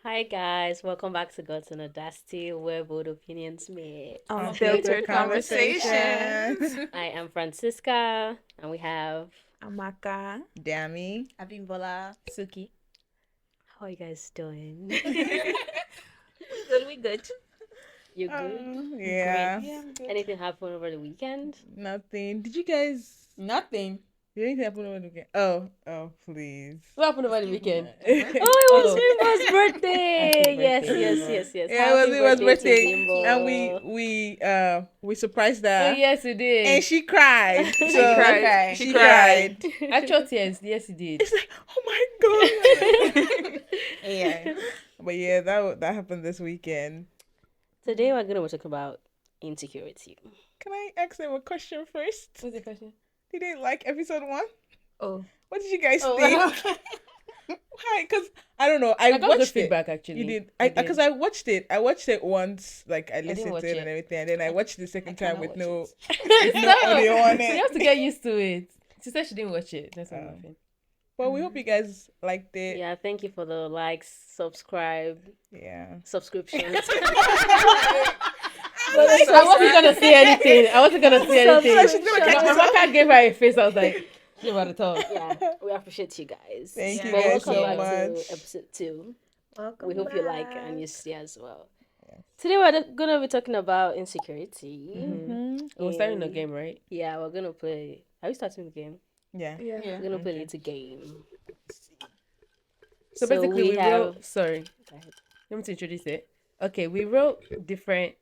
Hi guys, welcome back to Gods and Audacity, where bold opinions meet. Unfiltered conversations. I am Francisca, and we have. Amaka. Dammy. Abimbola. Suki. How are you guys doing? We good. You good? Yeah. Yeah, I'm good. Anything happen over the weekend? Nothing. Did you guys? Nothing. Did anything happen over the weekend? Oh, please. What happened over the weekend? Oh, it was Oh. Bimbo's birthday! Happy Yes, birthday, yes, Bimbo. yes, yes. Yeah, Happy it was birthday to birthday, Bimbo. and we surprised Oh, her, yes, you did. and she cried. She So cried. She She cried. Actual tears. Yes, you did. It's like, oh my god. Yeah. But yeah, that happened this weekend. Today we're gonna talk about insecurity. Can I ask them a question first? What's the question? Did they like episode 1? Oh. What did you guys Oh, think? Why? Because I don't know. I got good watched it. feedback, actually. You did. I Because I watched it. I watched it once, like I listened watch to it it. and everything, and then I watched it the second time with no Stop. audio on You it. have to get used to it. She said she didn't watch it. That's what I'm Oh. laughing. But we hope you guys liked it. Yeah, thank you for the likes, subscriptions. I wasn't gonna say anything. I wasn't gonna say anything. She's gonna catch My mama gave her a face. I was like, she about to talk. Yeah, we appreciate you guys. Thank you But guys welcome so back much. to episode 2. Welcome We hope you like back. and you see as well. Today we're gonna be talking about insecurity. We're starting a game, right? Yeah, we're gonna play. Are we starting the game? Yeah. Yeah. We're gonna play a little game. So basically, we have. wrote. Sorry, Go ahead. let me to introduce it. Okay, we wrote different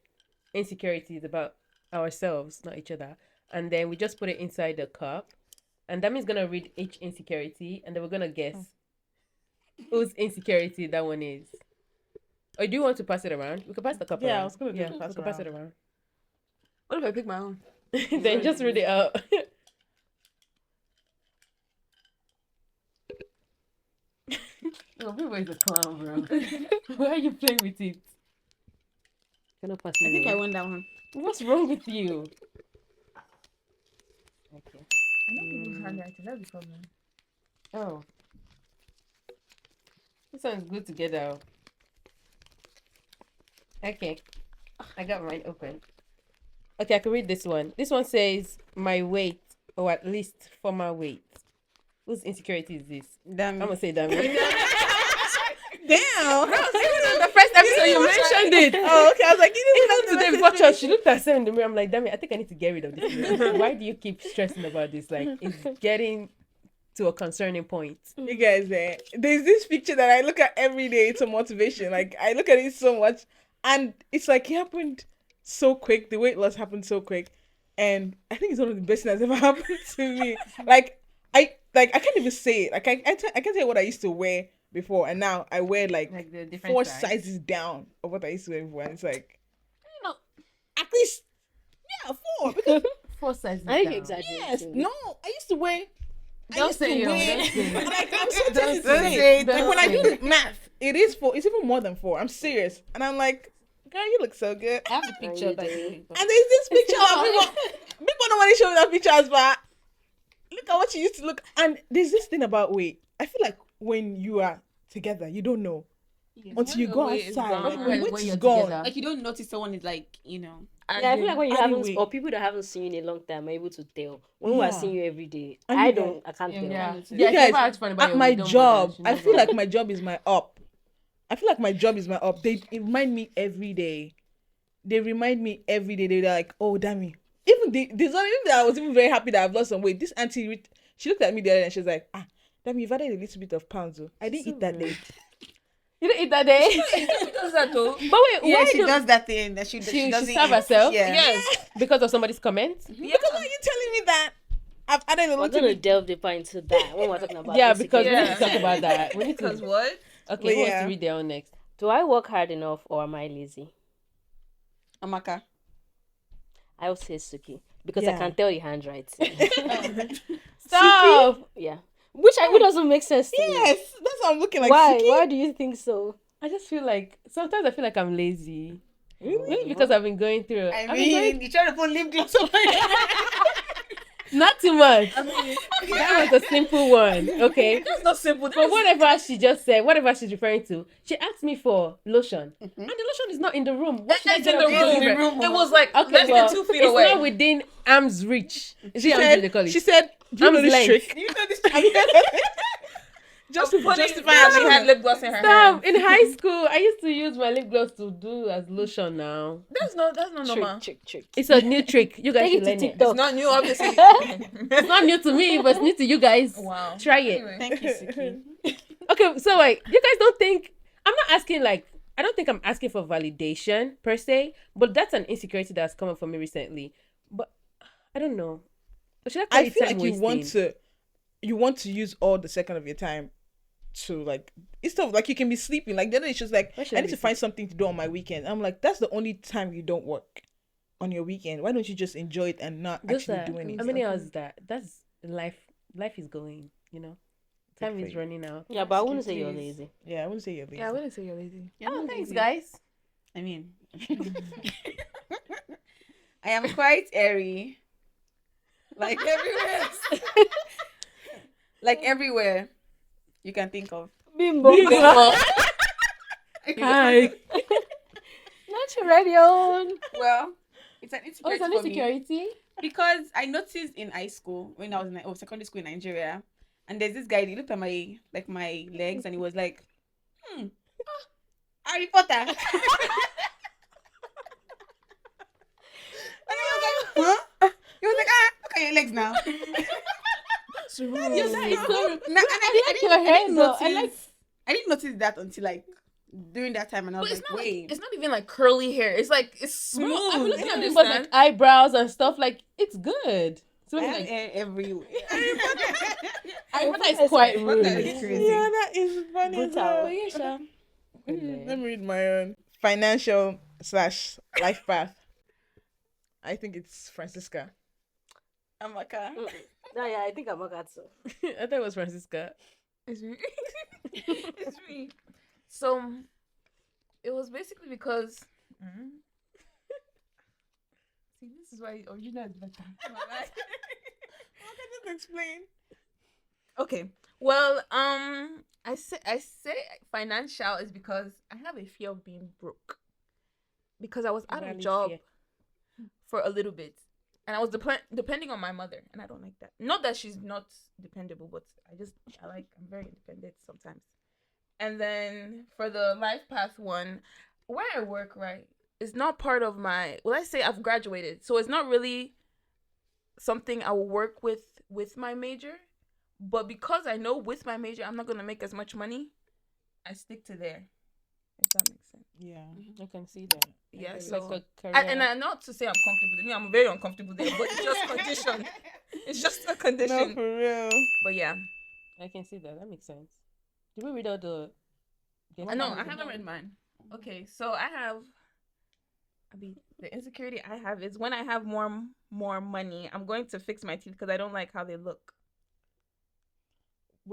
insecurities about ourselves, not each other, and then we just put it inside the cup. And Dami's gonna read each insecurity, and then we're gonna guess whose insecurity that one is. Or do you want to pass it around? We can pass the cup around. Yeah, I was gonna do yeah, pass we can pass it around. What if I pick my own? Then just read it out. Oh, people is a clown, bro. Why are you playing with it? Gonna pass I think me. I won that one. What's wrong with you? Okay. I know people's handwriting. That's the problem. Oh. This one's good together. Okay. I got mine open. Okay, I can read this one. This one says my weight, or at least former weight. Whose insecurity is this? Damn. I'm gonna say that. Damn. The first episode you mentioned it. Oh, okay. I was like, Even today before church, she looked at herself in the mirror. I'm like, damn it, I think I need to get rid of this. Why do you keep stressing about this? Like, it's getting to a concerning point. you guys, there's this picture that I look at every day. It's a motivation. Like I look at it so much, and it's like it happened so quick. The weight loss happened so quick, and I think it's one of the best things that's ever happened to me. I can't even say it. Like I can't say what I used to wear before, and now I wear like the different 4 size. sizes down of what I used to wear before, and it's like know. at least 4 because 4 sizes. I think down. you exaggerated. yes, no, I used to wear. Don't say yo, don't say. Like I'm so Don't tempted to say say it, it. Like don't when I say do the math, it is 4. It's even more than 4. I'm serious, and I'm like, girl, you look so good. I have the picture you that do. you And there's this picture of people don't want to show me that picture as but look at what you used to look. And there's this thing about weight. I feel like when you are together, you don't know until you go outside. When Weight is you're gone. together. Like you don't notice someone is like, Yeah, I feel like when you haven't, Anyway. or people that haven't seen you in a long time are able to tell. When we're Yeah. seeing you every day, And I you can't tell. Yeah. You Yeah, guys, if I ask funny about At your my weight, don't job, bother. I feel like my job is my up. I feel like my job is my up. They remind me every day. They remind me every day. They're like, oh, damn me. There's not even that I was even very happy that I've lost some weight. This auntie, she looked at me the other day and she was like, damn, you've added a little bit of pounds. Oh. I didn't eat that day. You didn't eat that day. She does that though. But wait, Yeah, why she do does that thing that she she doesn't starve eat. herself? Yeah. Yes. Because of somebody's comment? Because why are you telling me that? I've added a We're little gonna bit. delve deeper into that when we're talking about Yeah, because we insecurity. need to talk about that. We need to. what? Okay, But who wants yeah. to read their own next? Do I work hard enough or am I lazy? Amaka. I would say Suki because I Yeah. can tell your handwriting. Stop! Yeah, which doesn't make sense to me. Yes, that's what I'm looking like. Why? Suki? Why do you think so? I just feel like sometimes I feel like I'm lazy. Really? Maybe because I've been going through. I I've been going- mean, you try to put lip gloss on my Not too much. That was a simple one. Okay. That's not simple. But whatever she just said, whatever she's referring to, she asked me for lotion, and the lotion is not in the room. What should I It's get in the up to do? room. It was like Okay, less than well, 2 feet it's away. not within arm's reach. Is She it arm's reach they call said, it? she said, do you know Arm's this length. trick? Do you know this trick? Just to justify how she had lip gloss in her Stop. hand. In high school, I used to use my lip gloss to do as lotion now. That's not normal. Trick. It's a new trick. You guys Take should it to learn it. TikTok. It's not new, obviously. It's not new to me, but it's new to you guys. Wow. Try it. Anyway. Thank you, Siki. Okay, so like, you guys don't think I'm not asking like I don't think I'm asking for validation per se, but that's an insecurity that's come up for me recently. But I don't know. Should I call I it feel time like wasting? you want to use all the second of your time to like instead of like you can be sleeping. Like then it's just like Why should I I need be to find something to do on my weekend. I'm like, that's the only time you don't work on your weekend. Why don't you just enjoy it and not Just actually that, do anything? how many hours is that? That's life. Life is going. You know, time for is you. running out. Yeah, but I wouldn't say you're lazy. Yeah, I wouldn't say you're lazy. Yeah, I wouldn't say you're lazy. You're not Thanks, lazy. guys. I mean, I am quite airy. Like everywhere. Like everywhere you can think of. Bimbo. Hi. Not your ready on. Well, it's an Oh, insecurity it's an for me insecurity. because I noticed in high school when I was in secondary school in Nigeria, and there's this guy. He looked at my legs and he was like, Harry Potter. And I was like, huh? He was like, look at your legs now. Yes, that is so. And I like your hair, though. I notice. I didn't notice that until like during that time, and I But was it's like, not wait. like, it's not even like curly hair. It's like it's smooth. No, I'm looking at You this but like understand? eyebrows and stuff. Like it's good. So I it's have like hair everywhere. Harry Potter is quite What the- rude. crazy. Yeah, that is funny. as Brutal. well. But yeah, sure. Let me read my own financial / life path. I think it's Francisca. Amaka. No, yeah, I think I'm a cat, so. I thought it was Francisca. It's me. It's me. So it was basically because see, this is why original is better. Just explain. Okay. Well, I say financial is because I have a fear of being broke. Because I was out of Valid job fear. for a little bit. And I was depending on my mother, and I don't like that. Not that she's not dependable, but I'm very independent sometimes. And then for the life path one, where I work, right, is not part of my, well, I say I've graduated, so it's not really something I will work with my major. But because I know with my major I'm not gonna make as much money, I stick to there. If that makes sense. Yeah. I can see that. Yeah, Like so a career. and I not to say I'm comfortable. I mean, I'm very uncomfortable there, but it's just condition. It's just a No, condition. for real. But yeah, I can see that. That makes sense. Did we read out the? no, I haven't read mine. Okay, so the insecurity I have is when I have more money, I'm going to fix my teeth because I don't like how they look.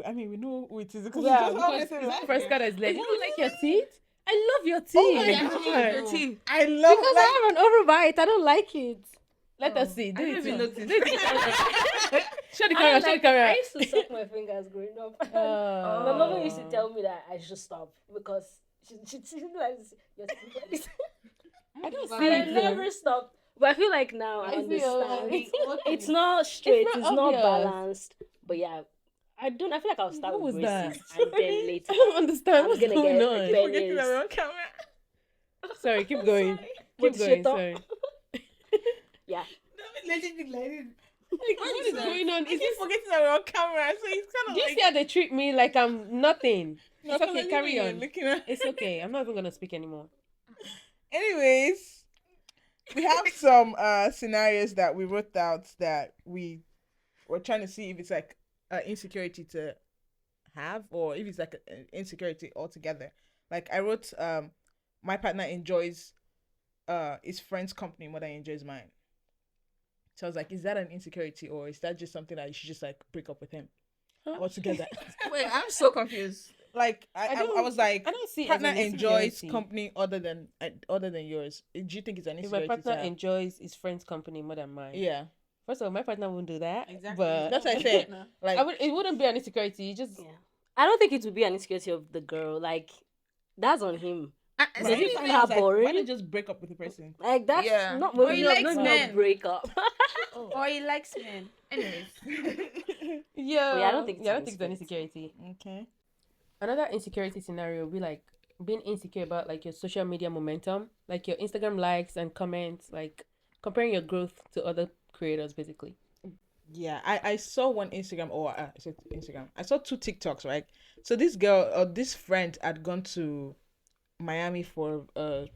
I mean, we know who it is because Yeah, it's just because always it's like, the first card is like, you don't like your teeth? I love your teeth. Oh my Yeah, God. I love your teeth. I love Because like, I have an overbite. I don't like it. Let us see. Do I it. didn't even too. notice. Do it. Show the I camera. Show the like- camera. I used to suck my fingers growing up. My mother used to tell me that I should stop because she like your teeth. I don't see And I it. though. never stopped. But I feel like now I I see, understand. It's not straight. It's It's not not, obvious. balanced. But yeah, I feel like I'll start What with was that? braces and then later. I don't understand I'm what's gonna going get on. a bed. forgetting that we're on camera. Sorry, keep going. With Keep going. shit up. Sorry. Yeah. Let it be like this. Like, what is going on? I Is keep this? forgetting that we're on camera, so it's Do kind you of see like. how they treat me like I'm nothing? No, It's okay. because Carry you're on. looking at. It's okay. I'm not even gonna speak anymore. Anyways, we have some scenarios that we wrote out that we were trying to see if it's like an insecurity to have or if it's like an insecurity altogether. Like I wrote, my partner enjoys his friend's company more than he enjoys mine. So I was like, is that an insecurity or is that just something that you should just like break up with him altogether? Wait, I'm so confused. Like I was like, I don't see it as partner an enjoys insecurity. company other than yours. Do you think it's an If my insecurity? partner to have? enjoys his friend's company more than mine, Yeah. First of all, my partner wouldn't do that. Exactly. But That's what I said. Like, it wouldn't be an insecurity. You just Yeah. I don't think it would be an insecurity of the girl. Like, that's on him. Does he find her boring? why not just break up with the person? Like, that's Yeah. not Or maybe he not, likes not men. break up. Or he likes men. Anyways. yeah. I don't think it's I an don't think it's an insecurity. Okay. Another insecurity scenario would be like being insecure about like your social media momentum, like your Instagram likes and comments, like comparing your growth to other creators, basically. Yeah, I saw one Instagram I saw two TikToks, right? So this girl or this friend had gone to Miami for a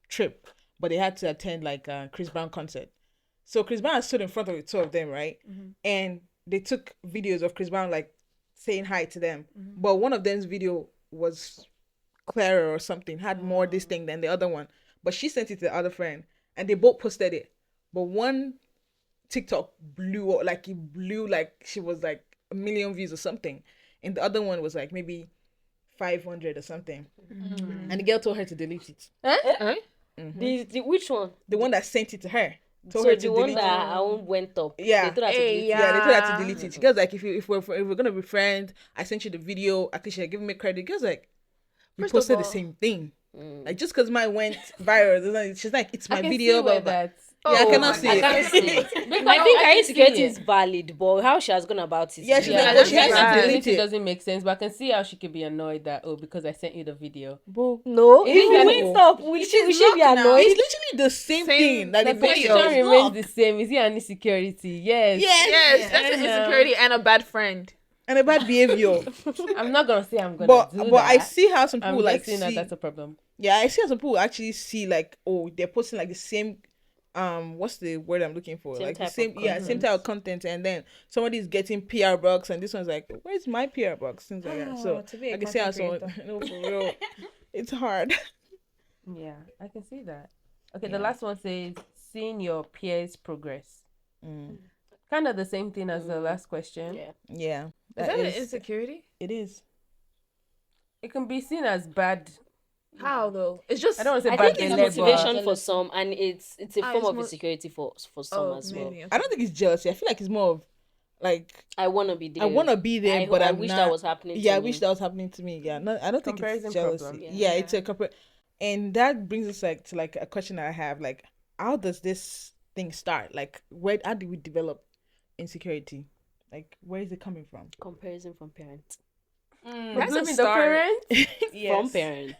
trip, but they had to attend like a Chris Brown concert. So Chris Brown stood in front of the two of them, right? And they took videos of Chris Brown like saying hi to them. But one of them's video was clearer or something, had more this thing than the other one. But she sent it to the other friend and they both posted it. But one TikTok blew up, like it blew, like she was like 1 million views or something. And the other one was like maybe 500 or something. And the girl told her to delete it. The which one? The one that sent it to her. Told So her the to one delete that it. our own went up. Yeah. They told her to delete it. Yeah, they told her to delete it. Girls like, if we're gonna be friends, I sent you the video. At least you're giving me credit. Girls like, you First of posted the all- same thing. Like just because mine went viral, she's like, it's my I can video. see Blah, where blah. that. Yeah, I cannot my see I it. can't see it. Because I think her can see insecurity it. is valid, but how she has gone about it. Yeah, she's is like, Yeah, well, the she has fact to that delete delete it it. doesn't make sense, but I can see how she could be annoyed that because I sent you the video. Bro, No, It if is you an- went up, will she be annoyed? it's literally the same thing that The the question video. remains the same. Is it an insecurity? Yes. Yes, that's an I know. insecurity and a bad friend. And a bad behavior. I'm not gonna say I'm gonna but do that. I see how some I'm people just like saying see. that that's a problem. Yeah, I see how some people actually see like, oh, they're posting like the same what's the word I'm looking for? Same Like the type of same same type of content, and then somebody's getting PR bucks and this one's like, where's my PR bucks? Things like that. So to be a I can see how content someone no for real. It's hard. Yeah, I can see that. Okay, the last one says seeing your peers progress. Kind of the same thing as the last question. Yeah. Yeah. Is that an insecurity? It is. It can be seen as bad. How though? It's just I don't want to say I bad. think it's behavior, but- motivation for some, and it's a Ah, form it's of mo- insecurity for some as well. maybe. I don't think it's jealousy. I feel like it's more of like I want to be there. I want to be there, but I I'm wish not. that was happening. Yeah, to I me. wish that was happening to me. Yeah, no, I don't think Comparison it's jealousy. problem. Yeah, it's a and that brings us like to like a question that I have, like, how does this thing start? Like, how do we develop insecurity? Like, where is it coming from? Comparison from parents. That's a Blaming the start. parent? From parents.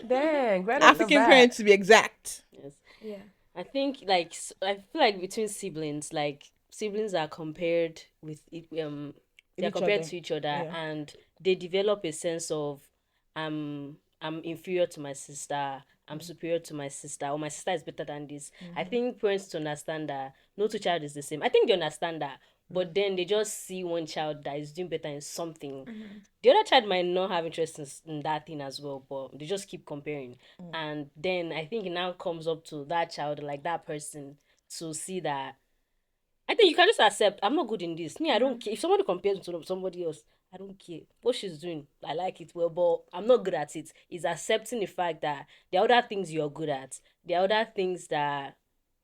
Dang, right off the African bat. parents, to be exact. Yes. Yeah. I think like I feel like between siblings, like siblings are compared with they're each compared other. to each other, Yeah. and they develop a sense of I'm inferior to my sister, I'm superior to my sister, or my sister is better than this. I think parents to understand that no two child is the same. I think they understand that, but then they just see one child that is doing better in something. The other child might not have interest in that thing as well, but they just keep comparing. And then I think it now comes up to that child, like that person, to see that I think you can just accept I'm not good in this. Me, I don't care. If somebody compares me to somebody else, I don't care. What she's doing, I like it well, but I'm not good at it. It's accepting the fact that there are other things you're good at. There are other things that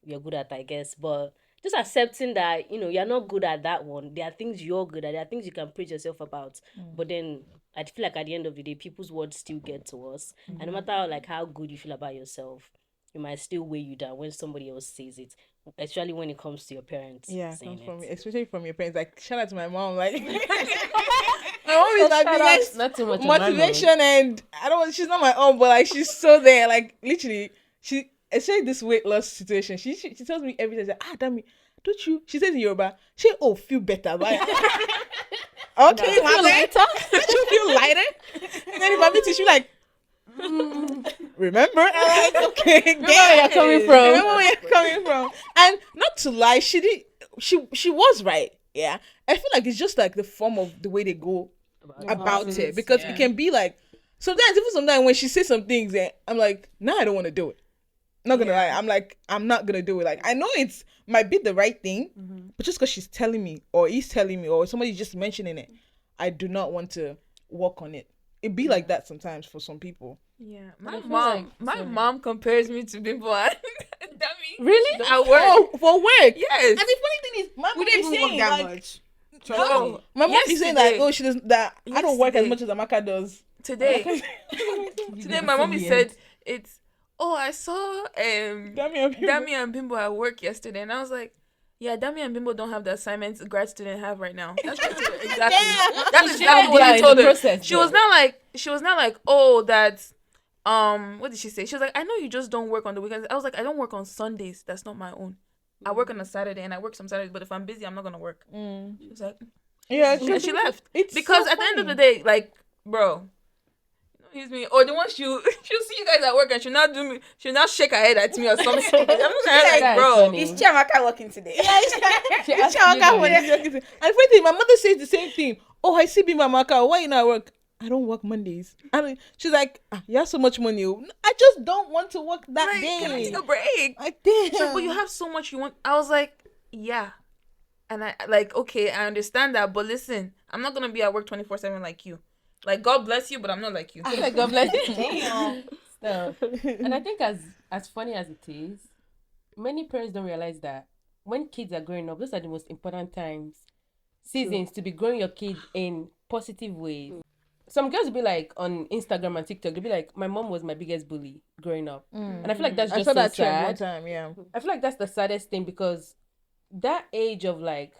you're good at, I guess. But just accepting that, you're not good at that one. There are things you're good at. There are things you can praise yourself about. But then I feel like at the end of the day, people's words still get to us. And no matter how good you feel about yourself, it might still weigh you down when somebody else says it, especially when it comes to your parents. Yeah, saying comes from it. especially from your parents. Like, shout out to my mom. Like, my mom is my biggest Not too much of my motivation, and I don't. She's not my own, but like, she's so there. Like, literally, especially this weight loss situation. She tells me every day, like, damn it, don't you? She says in Yoruba, feel better, right? Okay, feel lighter. Don't you feel lighter? And then if I meet you, she like, remember? I'm like, okay, Remember where you're coming from. Remember where you're coming from. And not to lie, she was right. Yeah, I feel like it's just like the form of the way they go about it, because it can be like sometimes when she says some things, I'm like, nah, I don't want to do it. Not gonna lie, I'm like, I'm not gonna do it. Like, I know it's might be the right thing, but just because she's telling me, or he's telling me, or somebody's just mentioning it, I do not want to work on it. It be like that sometimes for some people. Yeah, I my feel mom like- mom compares me to people, and dummy. Really? At work. Oh, for work. Yes. And the funny thing is, my We mom didn't is even work saying that like, much. No. my mom is saying that, Yesterday. oh, she does that. I don't work as Yesterday. much as Amaka does. Today. Today my mommy said it's I saw Dami and Bimbo at work yesterday, and I was like, yeah, Dami and Bimbo don't have the assignments grad student have right now. That's exactly that's exactly what I told her. She was not like, oh, that's what did she say? She was like, I know you just don't work on the weekends. I was like, I don't work on Sundays. That's not my own. I work on a Saturday and I work some Saturdays, but if I'm busy, I'm not gonna work. She was like, Yeah, and she left. It's Because so at the end of the funny. day, like, bro, excuse me, or the one she'll see you guys at work and she'll not shake her head at me or something. I'm looking at her like, bro, funny. Is Chiamaka working today? She asked you Chiamaka guys. when he's working. And funny thing, my mother says the same thing. Oh, I see Bimba Amaka. Why you not work? I don't work Mondays. She's like, you have so much money. I just don't want to work that like, day. can I take a break? Like, damn. She's like, but you have so much you want. I was like, yeah. And I like, okay, I understand that, but listen, I'm not gonna be at work 24/7 like you. Like, God bless you, but I'm not like you. I feel like God bless you. Damn. So, and I think as funny as it is, many parents don't realize that when kids are growing up, those are the most important seasons to be growing your kid in positive ways. Some girls will be like on Instagram and TikTok, they'll be like, my mom was my biggest bully growing up. And I feel like that's I just saw so that trend one sad. time, yeah. I feel like that's the saddest thing because that age of like,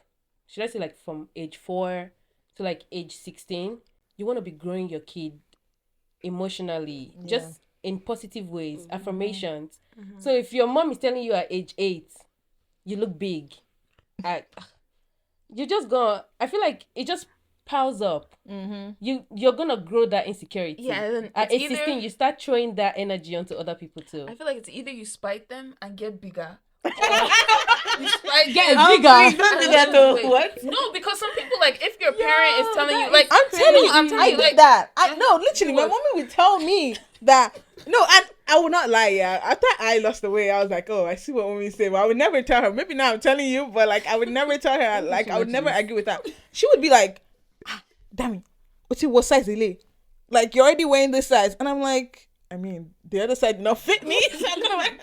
should I say like from age 4 to like age 16, you want to be growing your kid emotionally, just in positive ways, affirmations. So if your mom is telling you at age 8, you look big, you just gonna, I feel like it just piles up. You're gonna grow that insecurity. Yeah, and then At it's age 16, you start throwing that energy onto other people too. I feel like it's either you spite them and get bigger. You spite Get them bigger. and Don't do lose that though. weight. What? No, because some people, like, if your parent is telling you, that like, I'm telling you, I'm telling I you, did like, that. No, literally, my What? mommy would tell me that. No, and I will not lie. Yeah, after I lost the weight, I was like, oh, I see what mommy said, but I would never tell her. Maybe now I'm telling you, but like, I would never tell her. Like, I would never argue with her. She would be like, damn it, what size is it? Like, you're already wearing this size, and I'm like, I mean, the other side did not fit me. So I'm kinda like,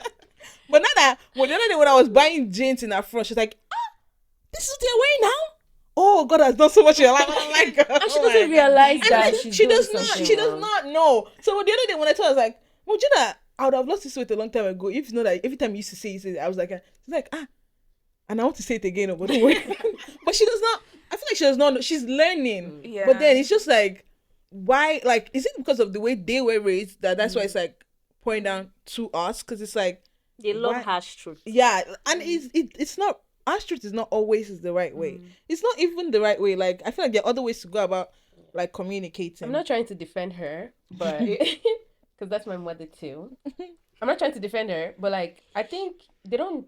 but not that. Well, the other day when I was buying jeans in her front, she's like, this is what you're wearing now. Oh, God has done so much in your life. I'm like, And she doesn't realize that and she's she doing does not. something She does wrong. not know. So the other day when I told her, I was like, well, Gina, I would have lost this weight a long time ago. If you know that every time you used to say it, I was like, she's like, and I want to say it again, but don't worry. But she does not. I feel like she does not know. She's learning. Yeah. But then it's just like, why? Like, is it because of the way they were raised that's why it's like pouring down to us? Because it's like, They love why- harsh truth. yeah, and it's not. Our truth is not always the right way. It's not even the right way. Like, I feel like there are other ways to go about like communicating. I'm not trying to defend her, but because that's my mother too. I'm not trying to defend her, but like I think they don't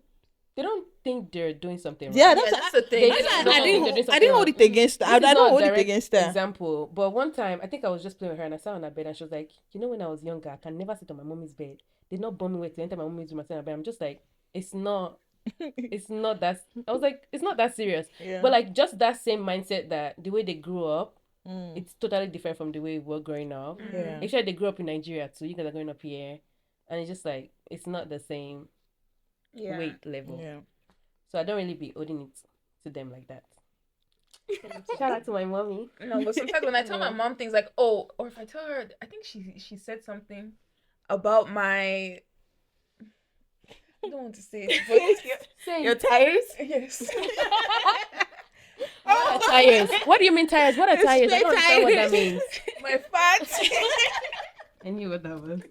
think they're doing something wrong. Yeah, that's the thing. They That's just why don't I think they're doing didn't something hold wrong. it against her. I This is don't not a hold it direct against her. example, but one time I think I was just playing with her and I sat on her bed and she was like, you know, when I was younger, I can never sit on my mommy's bed. They not bomb me with to enter my mommy's room and sit on her bed. I'm just like, it's not that. I was like, it's not that serious. Yeah. But like just that same mindset that the way they grew up, Mm. it's totally different from the way we were growing up. Yeah. Actually, they grew up in Nigeria too. You guys are growing up here, and it's just like it's not the same Yeah. weight level. Yeah. So I don't really be holding it to them like that. Shout out to my mommy. No, but sometimes when I tell my mom things like, oh, or if I tell her, I think she said something about my. I don't want to say it, but Say Your tires? yes. what are tires? What do you mean tires? What are tires? I don't understand what that means. My fat. I knew what that was. And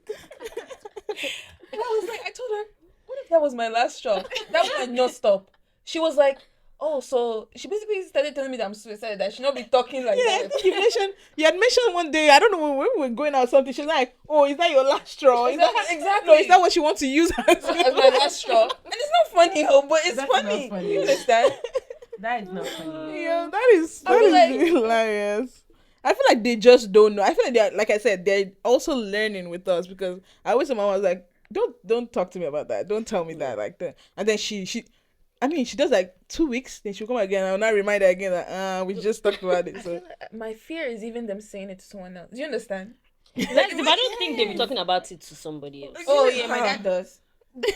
I was like, I told her, what if that was my last straw? That would not stop. She was like, oh, so she basically started telling me that I'm suicidal, that I should not be talking like Yeah, that. you had mentioned one day, I don't know when we were going out or something, she's like, oh, is that your last straw? Is that, Exactly. no, is that what you want to use as as my last straw? And it's not funny, oh, but it's That's not funny. funny. You understand? That is not funny. Yeah, that is I feel like- hilarious. I feel like they just don't know. I feel like they're, like I said, they're also learning with us because I always, my mom was like, don't talk to me about that. Don't tell me that like that. And then she does like 2 weeks, then she'll come again. I'll not remind her again that we just talked about it. I So feel like my fear is even them saying it to someone else. Do you understand? But I don't think they'll be talking about it to somebody else. Oh yeah, my dad does.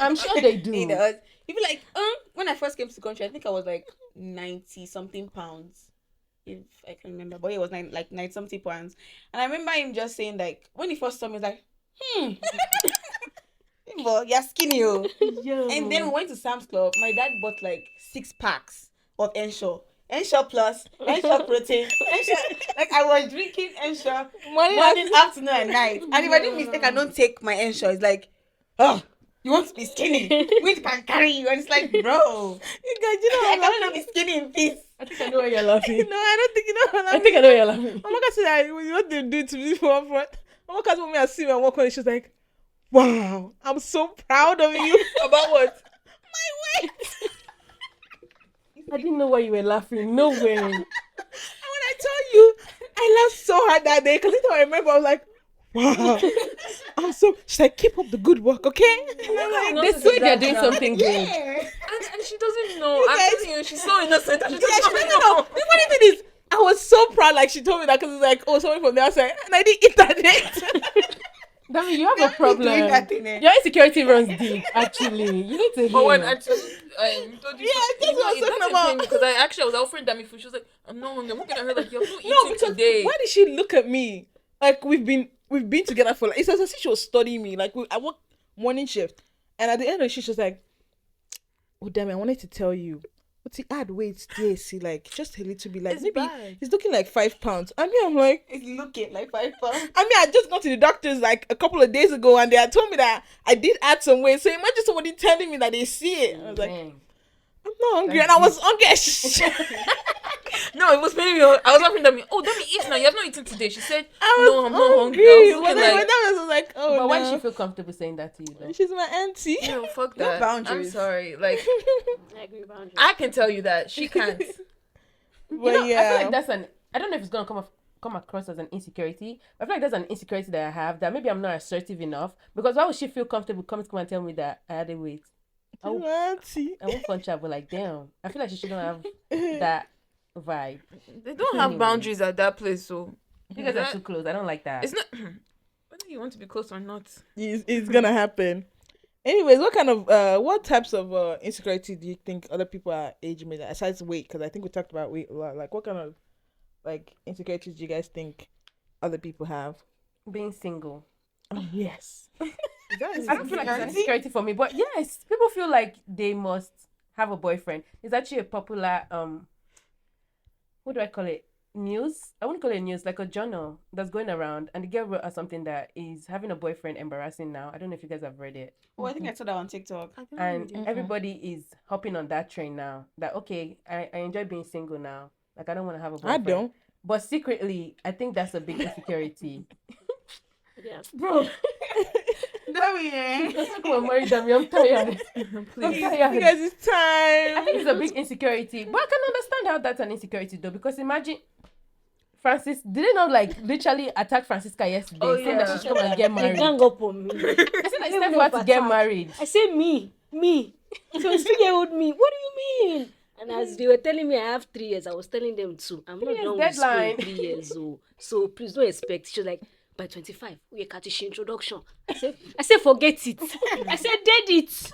I'm sure they do. It does. You be like, when I first came to the country, I think I was like 90 something pounds. If I can remember. But it was like 90 something pounds. And I remember him just saying, like, when he first saw me, he was like, but you're skinny, oh. Yo. And then we went to Sam's Club. My dad bought like 6 packs of Ensure. Ensure Plus, Ensure Protein, Ensure. Like I was drinking Ensure morning, afternoon, and night. And if I do mistake, I don't take my Ensure. It's like, oh, you want to be skinny? Wind can carry you. And it's like, bro, You guys, you know, I cannot be skinny in peace. I think I know where you're laughing. no, I don't think you know what I think I know where you're laughing. Oh my God, said what they do to me for front. Oh my God, when me I see me and walk on, she's like, wow, I'm so proud of you. About what? I didn't know why you were laughing. No way. And when I tell you, I laughed so hard that day because I remember I was like, wow, I'm so. She's like, keep up the good work, okay? And I'm like, They swear they're doing something good. Yeah. And she doesn't know. You I'm guys- telling you, she's so innocent. And she yeah, doesn't she know. doesn't know. The funny thing is, I was so proud. Like she told me that because it's like, oh, someone from the outside, and I didn't eat that day. That means you have a problem. Doing that thing, eh? Your insecurity runs deep, actually. You need to heal. But when I told you, Yeah, that's what I was talking about. because I was offering Dami food. She was like, I'm not hungry. I'm looking at her like, you're not eating No, because today. why did she look at me? Like we've been together for like it's as if she was studying me. Like I work morning shift, and at the end of the shift, she was like, "Oh damn it, I wanted to tell you, but he add weight there. See, like just a little bit. Like It's maybe bad. he's looking like 5 pounds." I mean, I'm like, It's looking like 5 pounds. I mean, I just got to the doctors like a couple of days ago, and they had told me that I did add some weight. So imagine somebody telling me that they see it. I was like, Dang. I'm not hungry, and I was hungry. No, it was maybe I was offering Dami. Oh, Dami, eat now. You have not eaten today. She said, I was no, I'm not hungry. I was But looking then like, that was like, oh But why no. does she feel comfortable saying that to you, though? She's my auntie. no, fuck No that. boundaries. I'm sorry. Like, I agree with boundaries. I can tell you that she can't. But You know, I yeah, feel like that's an. I don't know if it's gonna come across as an insecurity. But I feel like that's an insecurity that I have. That maybe I'm not assertive enough. Because why would she feel comfortable coming to come and tell me that I had a weight? I she's won't, my auntie. I won't punch her, but like, damn, I feel like she shouldn't have that vibe. They don't have Anyway. boundaries at that place, so You guys are too close. I don't like that. it's not whether you want to be close or not. It's gonna happen. Anyways, what types of insecurity do you think other people are age made aside weight? Because I think we talked about weight a lot. Like, what kind of like insecurities do you guys think other people have? Being single. Oh yes. I don't feel like it's an insecurity for me, but yes, people feel like they must have a boyfriend. It's actually a popular what do I call it? News? I wouldn't call it news, like a journal that's going around, and the girl wrote something that is having a boyfriend embarrassing now. I don't know if you guys have read it. Oh, I think I saw that on TikTok. And everybody is hopping on that train now. That okay, I enjoy being single now. Like I don't want to have a I boyfriend. don't. But secretly, I think that's a big insecurity. Yeah. Bro, Dami, come on, marry them. I'm tired. I'm You tired. guys, it's I time. think it's a big insecurity, but I can understand how that's an insecurity though, because imagine Francis, did they not like literally attack Francisca yesterday, Oh, saying that yeah. she should come and get They married? gang up on me. They said that it's Even time for though her to get attack. married. I say me. 23-year-old me. What do you mean? And as they were telling me I have 3 years, I was telling them 2. I'm not years done with school deadline. in 3 years. So please don't expect. She was like, by 25, we catch introduction. I said, forget it. I said, dead it.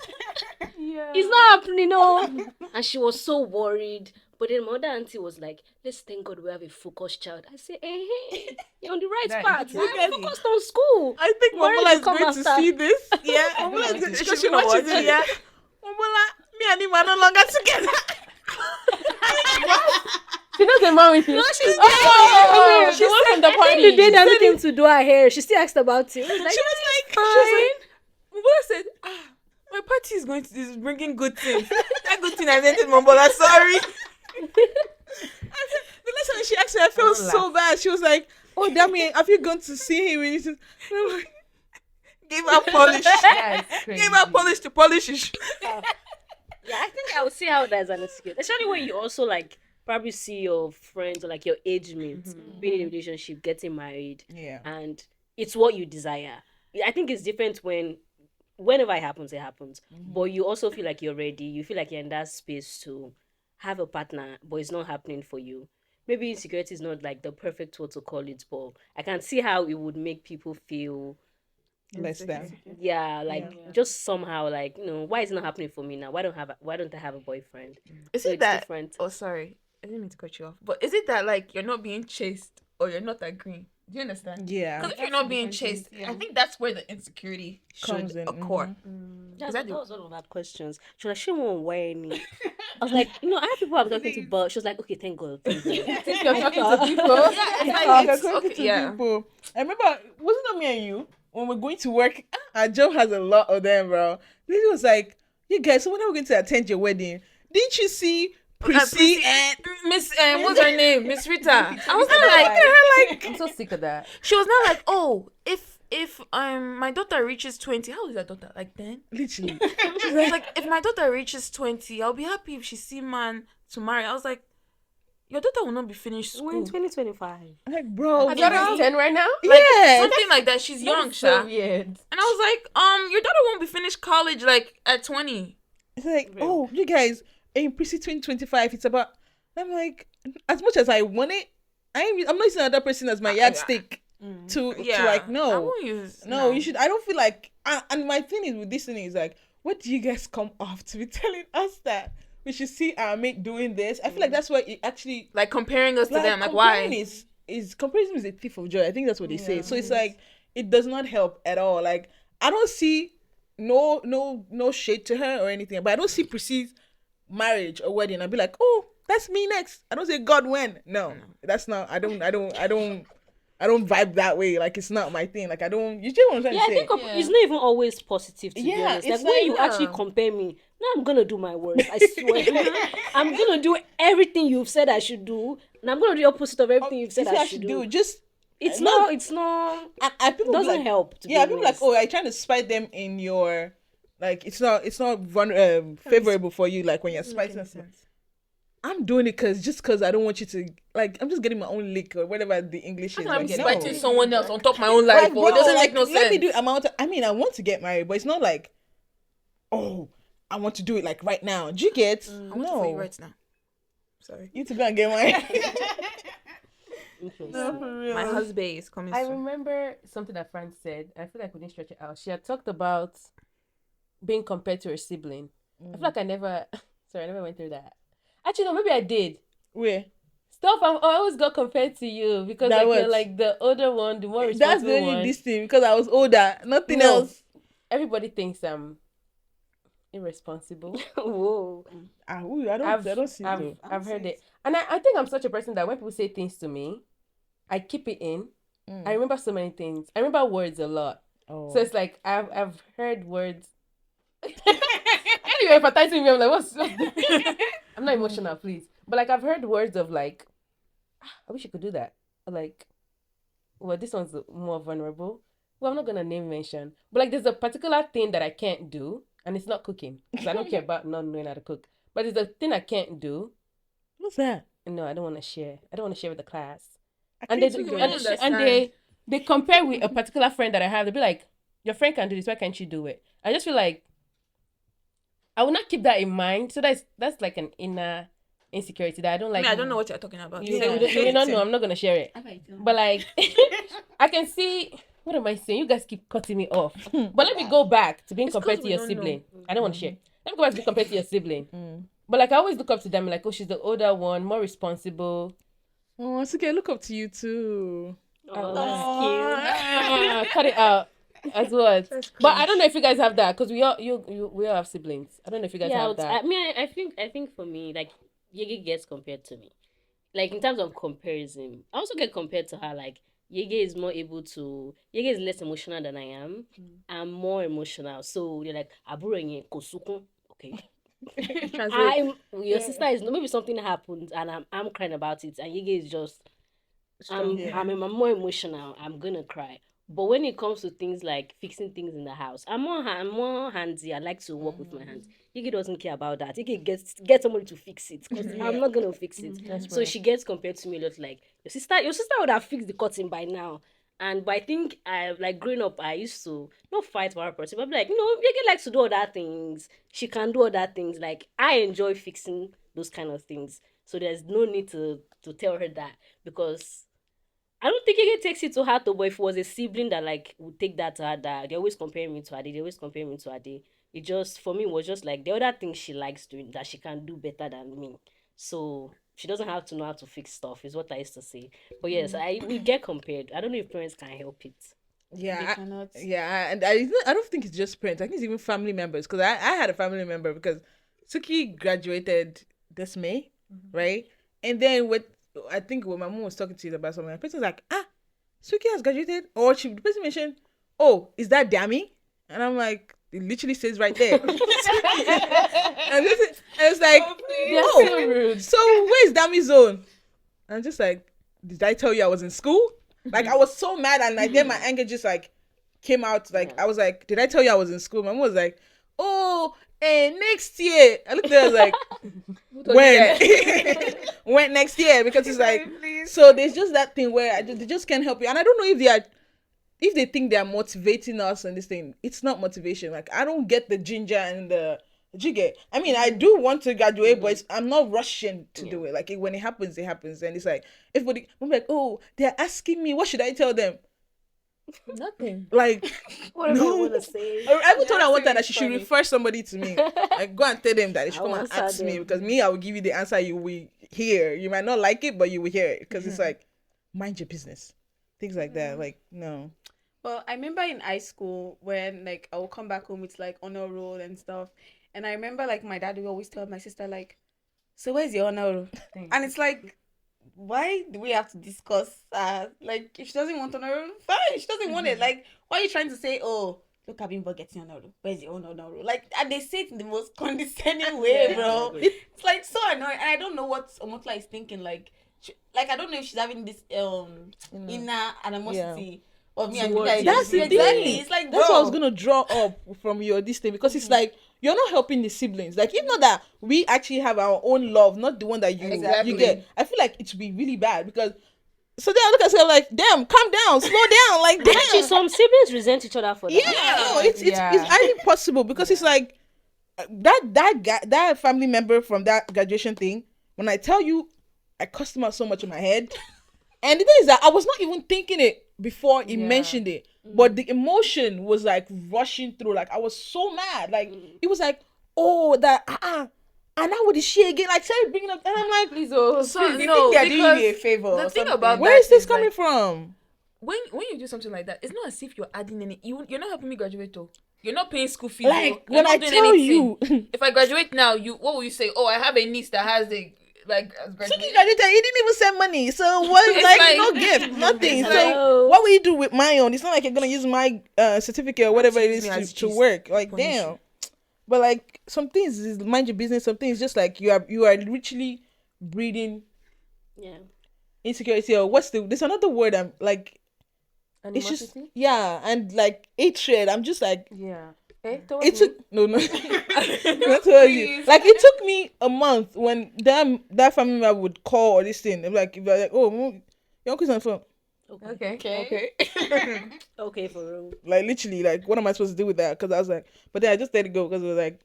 Yeah. It's not happening, no. And she was so worried. But then my other auntie was like, let's thank God we have a focused child. I said, hey, you're on the right That path. is You're true. focused on school. I think Marriage Momola is will come going to after. see this. Yeah, I Momola don't know. is She going should to watch watch it. it. Yeah, Momola, me and him are no longer together. She knows the man with you. No, she's Oh, there. she was from the I party. think the day that we came to do her hair, she still asked about it. I was like, She was like, fine. Mumbola said, my party is bringing good things. That good thing has ended, Mumbola. Sorry. the last time she asked me, I felt Don't so bad. She was like, "Oh, damn it, have you gone to see him?" And he said, I'm like, Give her polish. That's crazy. Give her polish to polish his shoe. Yeah, I think I would see how that's an excuse. Especially when you also like probably see your friends or like your age mates being in a relationship, getting married, yeah. and it's what you desire. I think it's different whenever it happens, But you also feel like you're ready. You feel like you're in that space to have a partner, but it's not happening for you. Maybe insecurity is not like the perfect word to call it, but I can see how it would make people feel less than. Yeah, like Yeah. just somehow, like, why is it not happening for me now? Why don't I have a boyfriend? Is So it it's that? different. Oh, sorry, I didn't mean to cut you off. But is it that like you're not being chased or you're not agreeing? Do you understand? Yeah. Because if you're That's not two being different chased, things, yeah. I think that's where the insecurity Comes should in, occur. That's, that that the- was one of our questions. She was like, she won't wear any. I was like, I have people I'm talking to, but she was like, okay, thank God, thank God. Since you're talking to thought- people, Yeah, it's Oh, like they're it's talking okay. to Yeah. people. I remember, wasn't that me and you when we're going to work? Our job has a lot of them, bro. Lady was like, "You guys, so when are we going to attend your wedding? Didn't you see Prissy Prissy- and Miss, what's her name? Miss Rita. I was not like, I'm so sick of that. she was not like, oh, if my daughter reaches 20, how old is that daughter? Like 10? literally?" She's like, if my daughter reaches 20, I'll be happy if she see man to marry. I was like, your daughter will not be finished We're in school. 2025. I'm like, bro, I thought I was 10 right now. yeah, Something like that. She's young, That's so Sha. weird. And I was like, your daughter won't be finished college like at 20. it's like, oh, you guys, in Prissy 2025, it's about. I'm like, as much as I want it, I'm not using another person as my yardstick to like, I no. won't use. No, you should. I don't feel like. And my thing is with this thing is like, what do you guys come off to be telling us that we should see our mate doing this? I feel like that's why it actually Like comparing us to them. Like comparing why? is comparison is a thief of joy. I think that's what they say. So it's like it does not help at all. Like I don't see no shade to her or anything, but I don't see Prissy's marriage or wedding. I'd be like, oh, that's me next. I don't say God when. No, that's not. I don't vibe that way. Like it's not my thing. Like I don't. You get what I'm trying Yeah, to I say? think it's not even always positive, to be Yeah, honest. it's Like when like, you actually compare me, now I'm gonna do my worst. I swear. I'm gonna do everything you've said I should do, and I'm gonna do the opposite of everything you've said It's what I should do. Just It's not- not. It's not. and people be Doesn't like, help. To yeah, be people like, honest. oh, I trying to spite them in your, like it's not favorable for you. Like when you're spiting us. I'm doing it because I don't want you to like. I'm just getting my own lick or whatever the English is. I'm Like, no. spiting someone else on top of my own life. Like, Bro, it doesn't like, make no sense. let me do amount. I mean, I want to get married, but it's not like, oh, I want to do it like right now. Do you get? I want to for you right now. Sorry. You to go and get married. Interesting. My husband is coming I soon. remember something that Fran said. I feel like we didn't stretch it out. She had talked about being compared to her sibling. I feel like I never went through that. Actually, no, maybe I did. Where? Stuff I always got compared to you because That like you're was- like the older one, the more That's responsible the only one. this thing because I was older. Nothing No. else. Everybody thinks I'm irresponsible. Whoa. I don't see though. I've heard it, and I think I'm such a person that when people say things to me, I keep it in. I remember so many things. I remember words a lot. Oh. So it's like I've heard words. Anyway, empathizing me, I'm like, what's I'm not emotional, please. But like I've heard words of like, I wish you could do that. Or like, well, this one's more vulnerable. Well, I'm not gonna name mention. But like there's a particular thing that I can't do, and it's not cooking. Because I don't care about not knowing how to cook. But there's a thing I can't do. What's that? No, I don't want to share. I don't want to share with the class. I And can't they do and, that. and they compare with a particular friend that I have. They'll be like, your friend can do this. Why can't you do it? I just feel like I will not keep that in mind. So that's like an inner insecurity that I don't like. I don't know what you're talking about. You, Yeah. you may not know. I'm not gonna share it. But like, I can see. What am I saying? You guys keep cutting me off. But let me go back to being It's compared 'cause to we your don't sibling. know. I don't want to share. Let me go back to being compared to your sibling. But like, I always look up to them. Like, oh, she's the older one, more responsible. Oh, it's okay. I look up to you too. Oh, that's Cut it out. As what? But I don't know if you guys have that because we all have siblings. I don't know if you guys have that. I mean, I think for me, like, Yege gets compared to me. Like, in terms of comparison, I also get compared to her. Like, Yege is less emotional than I am. I'm more emotional. So they're like, Aburo nye kosukun. Okay. Your sister is, maybe something happened and I'm crying about it, and Yege is just, I'm more emotional. I'm gonna cry. But when it comes to things like fixing things in the house, I'm more handsy. I like to work with my hands. Yige doesn't care about that. Yige get somebody to fix it because I'm not gonna fix it. So she gets compared to me a lot. Like your sister would have fixed the curtain by now. But I think I like growing up, I used to not fight for her person, but be like, Yige likes to do other things. She can do other things. Like I enjoy fixing those kind of things. So there's no need to tell her that because I don't think it takes it to heart though, but if it was a sibling that like would take that to heart, that they always compare me to Ade, they always compare me to Ade. It just for me was just like the other thing she likes doing that she can do better than me. So she doesn't have to know how to fix stuff, is what I used to say. But yes, I we get compared. I don't know if parents can help it. They Yeah, cannot. and I don't think it's just parents. I think it's even family members. Because I had a family member because Suki graduated this May, right? And then I think when my mom was talking to you about something, the person was like, Suki has graduated, or the person mentioned, oh, is that Dami? And I'm like, it literally says right there. and it's like, They're so rude. so where's Dami's zone? And I'm just like, did I tell you I was in school? Like, I was so mad, and like then my anger just like came out. Like, I was like, did I tell you I was in school? My mom was like, oh, next year. I looked at her, I was like, when? When next year? Because it's like, so there's just that thing where they just can't help you. And I don't know if they think they are motivating us and this thing. It's not motivation. Like, I don't get the ginger and the jigger. I mean, I do want to graduate, but I'm not rushing to do it. Like, when it happens, it happens. And it's like, everybody, I'm like, oh, they're asking me, what should I tell them? Nothing. Like, Whatever you want to say. I even told her one time that it's she should funny. refer somebody to me. Like, go and tell them that they should I'll come and answer ask me, them. because me, I will give you the answer you will hear. You might not like it, but you will hear it, because it's like, mind your business. Things like that. Like, no. Well, I remember in high school when like I would come back home with like honor roll and stuff, and I remember like my dad would always tell my sister like, "So where's your honor roll?" And it's like, why do we have to discuss? Like if she doesn't want honor roll, fine. She doesn't want it. Like why are you trying to say, "Oh, look, Abimbo getting honor roll. Where's your own honor roll?" Like and they say it in the most condescending way, bro. It's like so annoying, and I don't know what Omotla is thinking. Like, like I don't know if she's having this inner animosity. Of me and you guys. That's the exactly. thing. It's like, bro. That's what I was gonna draw up from your this thing, because it's like you're not helping the siblings. Like, if not that we actually have our own love, not the one that you Exactly. you get. I feel like it would be really bad, because so then I look at myself like, damn, calm down, slow down, like damn. Actually, some siblings resent each other for that. Yeah, no, it's highly possible, because it's like that family member from that graduation thing. When I tell you, I cussed him out so much in my head, and the thing is that I was not even thinking it before he mentioned it, but the emotion was like rushing through. Like, I was so mad. Like, it was like, oh, that and now with the shit again, like, started bringing up, and I'm like, Please, oh, So They no, think they're doing because you a favor. the or thing something. about where that is this is, coming like, from? when you do something like that, it's not as if you're adding any. You're not helping me graduate though. You're not paying school fees. Like, You're when not I doing tell anything. you, If I graduate now, what will you say? Oh, I have a niece that has a like has Suki graduated. graduated, he didn't even send money. So what? It's Like, like- no gift, nothing. It's So like- what will you do with my own? It's not like you're gonna use my certificate or whatever it use is me as to cheese. work. Like, Punish damn. you. But like, some things is mind your business. Some things just like you are literally breeding Yeah. insecurity, or there's another word. I'm like, it's just Animosity? and like hatred. I'm just like, Yeah. Towards it me? took no not towards you. Like, it took me a month when that family member would call or this thing. They're like, if they're like, oh, your uncle's on the phone. Okay. Okay. Okay, for real. Like, literally, like, what am I supposed to do with that? Because I was like, but then I just let it go, because it was like,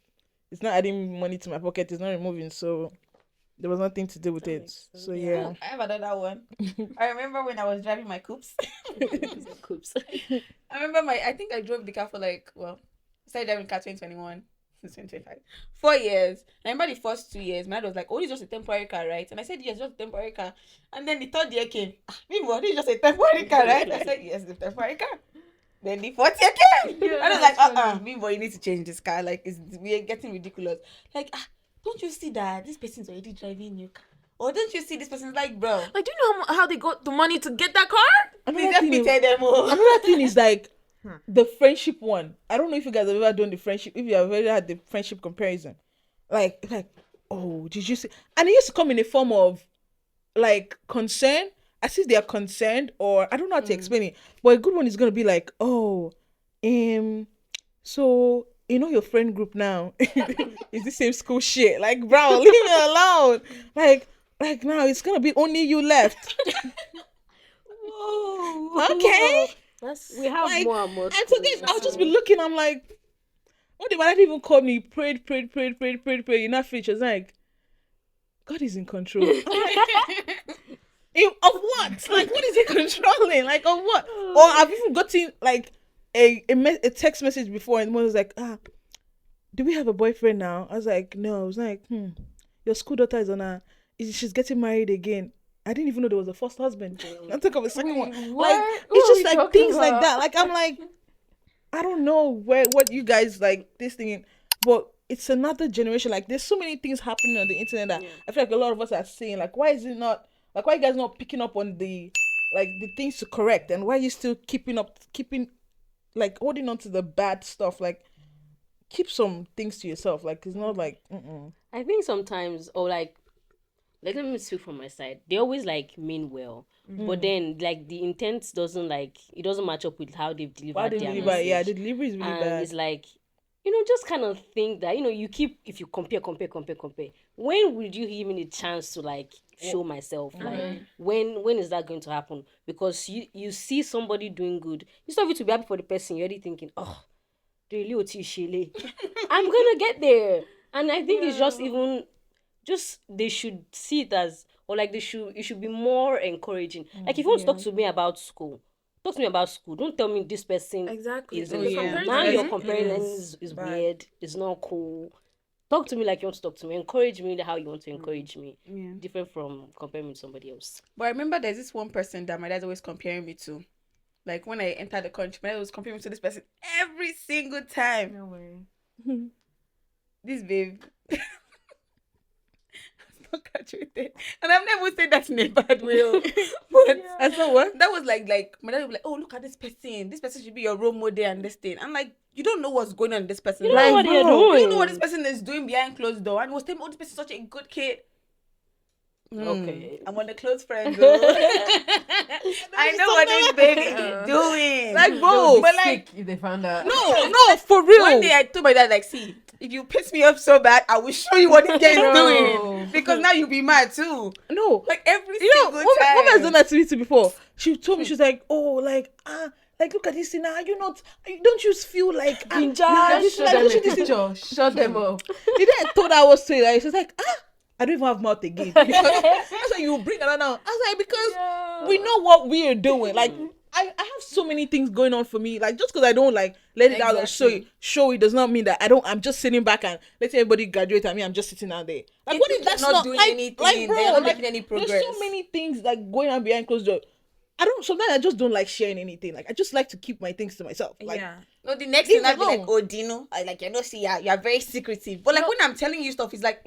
it's not adding money to my pocket, it's not removing, so there was nothing to do with it. makes sense. So yeah. I have another one. I remember when I was driving my coupes. Coops. I remember I think I drove the car for like, well, I started driving car 2021 to 2025. 4 years. I remember the first 2 years, my dad was like, oh, this is just a temporary car, right? And I said, yes, just a temporary car. And then the third year came, meanwhile, this is just a temporary car, right? I said, yes, it's a temporary car. Then the fourth year came. Yeah, And I was like, meanwhile, you need to change this car. Like, we are getting ridiculous. Like, don't you see that this person's already driving a new car? Or don't you see this person's like, bro, Like, do you know how they got the money to get that car? please just pity them all. Another thing is like the friendship one. I don't know if you guys have ever done the friendship, if you have ever had the friendship comparison. Like, oh, did you see? And it used to come in a form of like concern, as if they are concerned, or I don't know how to explain it. But a good one is gonna be like, oh, so you know your friend group now is the same school shit. Like, bro, leave me alone. Like now it's gonna be only you left. Whoa. Okay. We have Like, more and more. And so this, I'll just be looking. I'm like, what did my dad even call me? Prayed. You know, finish. I was like, God is in control. I'm like, Of what? Like, what is he controlling? Like, of what? Or I've even gotten like a text message before, and one was like, do we have a boyfriend now? I was like, no. I was like, your school daughter is on she's getting married again. I didn't even know there was a first husband. I took up a second one. What? Like, What it's are just we like talking things like about? that. Like, I'm like, I don't know what you guys like this thing in, but it's another generation. Like, there's so many things happening on the internet that I feel like a lot of us are seeing. Like, why is it not like why you guys not picking up on the things to correct, and why are you still keeping like holding on to the bad stuff? Like, keep some things to yourself. Like, it's not like I think sometimes, or like, let me speak from my side. They always like mean well, but then like the intent doesn't like it doesn't match up with how they've why delivered they their really message. bad. Yeah, the delivery is really And bad. it's like, just kind of think that you keep if you compare. When would you give me the chance to like show myself? Like when is that going to happen? Because you see somebody doing good, instead of you to be happy for the person, you're already thinking, oh, really, I'm gonna get there. And I think it's just they should see it as, or like it should be more encouraging. Like if you want to talk to me about school, talk to me about school. Don't tell me this person Exactly. is The in school. comparison Now your is comparing is bad. weird. It's not cool. Talk to me like you want to talk to me. Encourage me how you want to encourage me. Yeah. Different from comparing me to somebody else. But I remember there's this one person that my dad's always comparing me to. Like when I entered the country, my dad was comparing me to this person every single time. No way. This babe. Not graduated. And I've never said that in a bad way. But I saw what? that was like my dad would be like, oh, look at this person. This person should be your role model and this thing. I'm like, you don't know what's going on in this person's You don't know life. what they're bro, doing. You don't know what this person is doing behind closed door. And he was telling me, oh, this person is such a good kid. Okay. I'm on the close friends. I know what this baby is doing. Like, bro, but like, Sick if they found out. no, for real. one day I told my dad, like, see, if you piss me off so bad, I will show you what this guy is No. doing. Because now you'll be mad too. No, Like every you know, single woman time. has done that to me too before. She told me, she was like, oh, like look at this thing now. Don't you feel like In look at charge. this, Show like, them don't a you this thing? picture. Shut them up. The day I told her I was saying, like, she was like, I don't even have mouth again. Because that's why you bring another. I was like, because we know what we are doing. Like, I have so many things going on for me. Like, just because I don't like let it out or show it does not mean that I'm just sitting back and let everybody graduate and me I'm just sitting out there. Like, what if that's not not doing like, anything, like, bro, they're not like, making any there's progress. so many things like going on behind closed doors. Sometimes I just don't like sharing anything. Like, I just like to keep my things to myself. Like, Yeah. No, the next Leave thing I'd be alone. like, oh, Dino, like you know, see, you're very secretive. But like when I'm telling you stuff, it's like,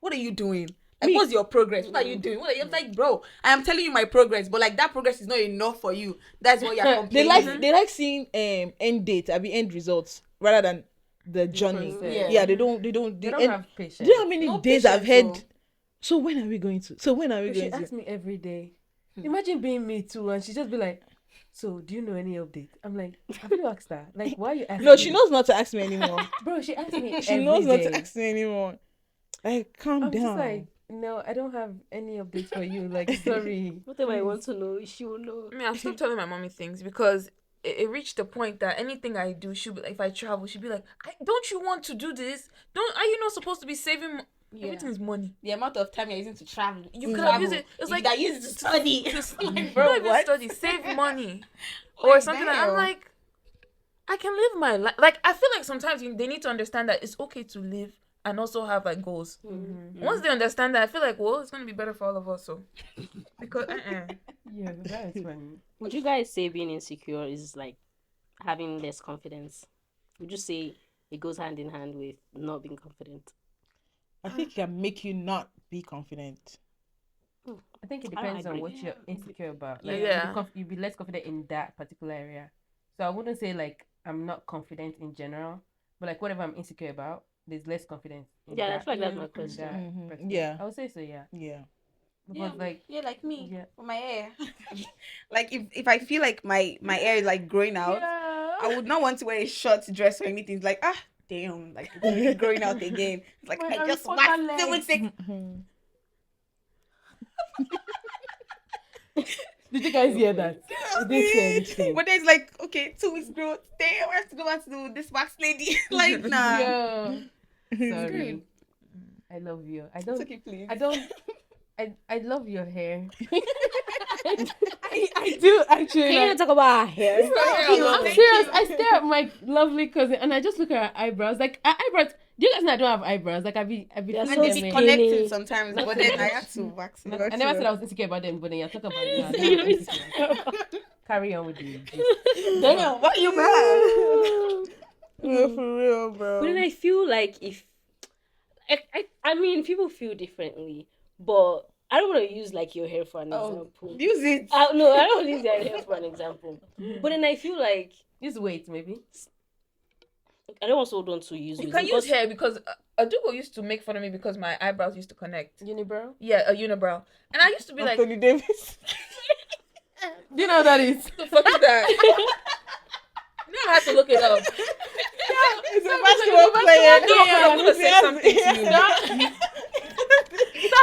what are you doing? Like, what's your progress? What are you doing? I'm like, bro, I am telling you my progress, but like that progress is not enough for you. That's what you're they complaining. like seeing end date, end results rather than the journey. process. Yeah, they don't They don't and- have patience. Do you know how many No days I've patience, had? So when are we going to? So when are we But she going asks to? me every day. Imagine being me too, and she just be like, "So, do you know any update?" I'm like, "Have you asked her? Like, why are you asking?" No, she knows not to ask me anymore. Bro, she asks me She every knows not day. to ask me anymore. Like, calm I'm down. just like, no, I don't have any updates for you. Like, sorry. Whatever I want to know, she will know. I mean, I've stopped telling my mommy things because it reached the point that anything I do, she'll be like, if I travel, she'll be like, don't you want to do this? Are you not supposed to be saving? Everything is money. The amount of time you're using to travel. You could have used it. It's You like could have used it to study. like, bro, not even what? study, save money, or Like, something. Like, I'm damn. like, I can live my life. Like, I feel like sometimes they need to understand that it's okay to live and also have like goals. Once they understand that, I feel like, well, it's gonna be better for all of us. So, because Yeah, that is funny. Would you guys say being insecure is like having less confidence? Would you say it goes hand in hand with not being confident? I think it can make you not be confident. I think it I depends on agree. what you're insecure about. Like, Yeah. you'll be less confident in that particular area. So I wouldn't say like I'm not confident in general, but like whatever I'm insecure about, there's less confidence. In Yeah, I that, feel like that's my in question. that Mhm. perspective. Yeah. I would say so. Yeah, Yeah. because like Yeah, like me. Yeah. For my hair. Like if I feel like my hair is like growing out, I would not want to wear a short dress or anything. It's like, damn, like it's really growing out again. It's like My I just Harry want Potter to legs. sick. did you guys hear that? I didn't say anything. But then it's like, okay, 2 weeks growth. Damn, I have to go back to this wax lady. Like, nah. Yeah. It's Sorry. good. I love you. It's okay, please. I don't I love your hair. I do actually. Can you Like, talk about her hair? I'm serious. I stare at my lovely cousin and I just look at her eyebrows. Like her eyebrows. Do you guys know I don't have eyebrows? Like I be They're feeling so And them they be in. skinny. connected sometimes, Not but too then I much. had to wax it. I never said I was insecure about them, but then you're talking about it now. Now I'm insecure. Carry on with you. Damn, what you mad? No, for real, But then bro. I feel like if I mean people feel differently, but I don't want to use like your hair for an example. Use it. No, I don't want to use your hair for an example. But then I feel like Use weight, maybe. I don't also want to use You it can use because hair because Adugo used to make fun of me because my eyebrows used to connect. Unibrow. Yeah, a unibrow. And I used to be like, Anthony Davis. Do you know what that is? what the fuck is that? Now I had to look it up. He's a basketball player. No, I'm gonna say something to you.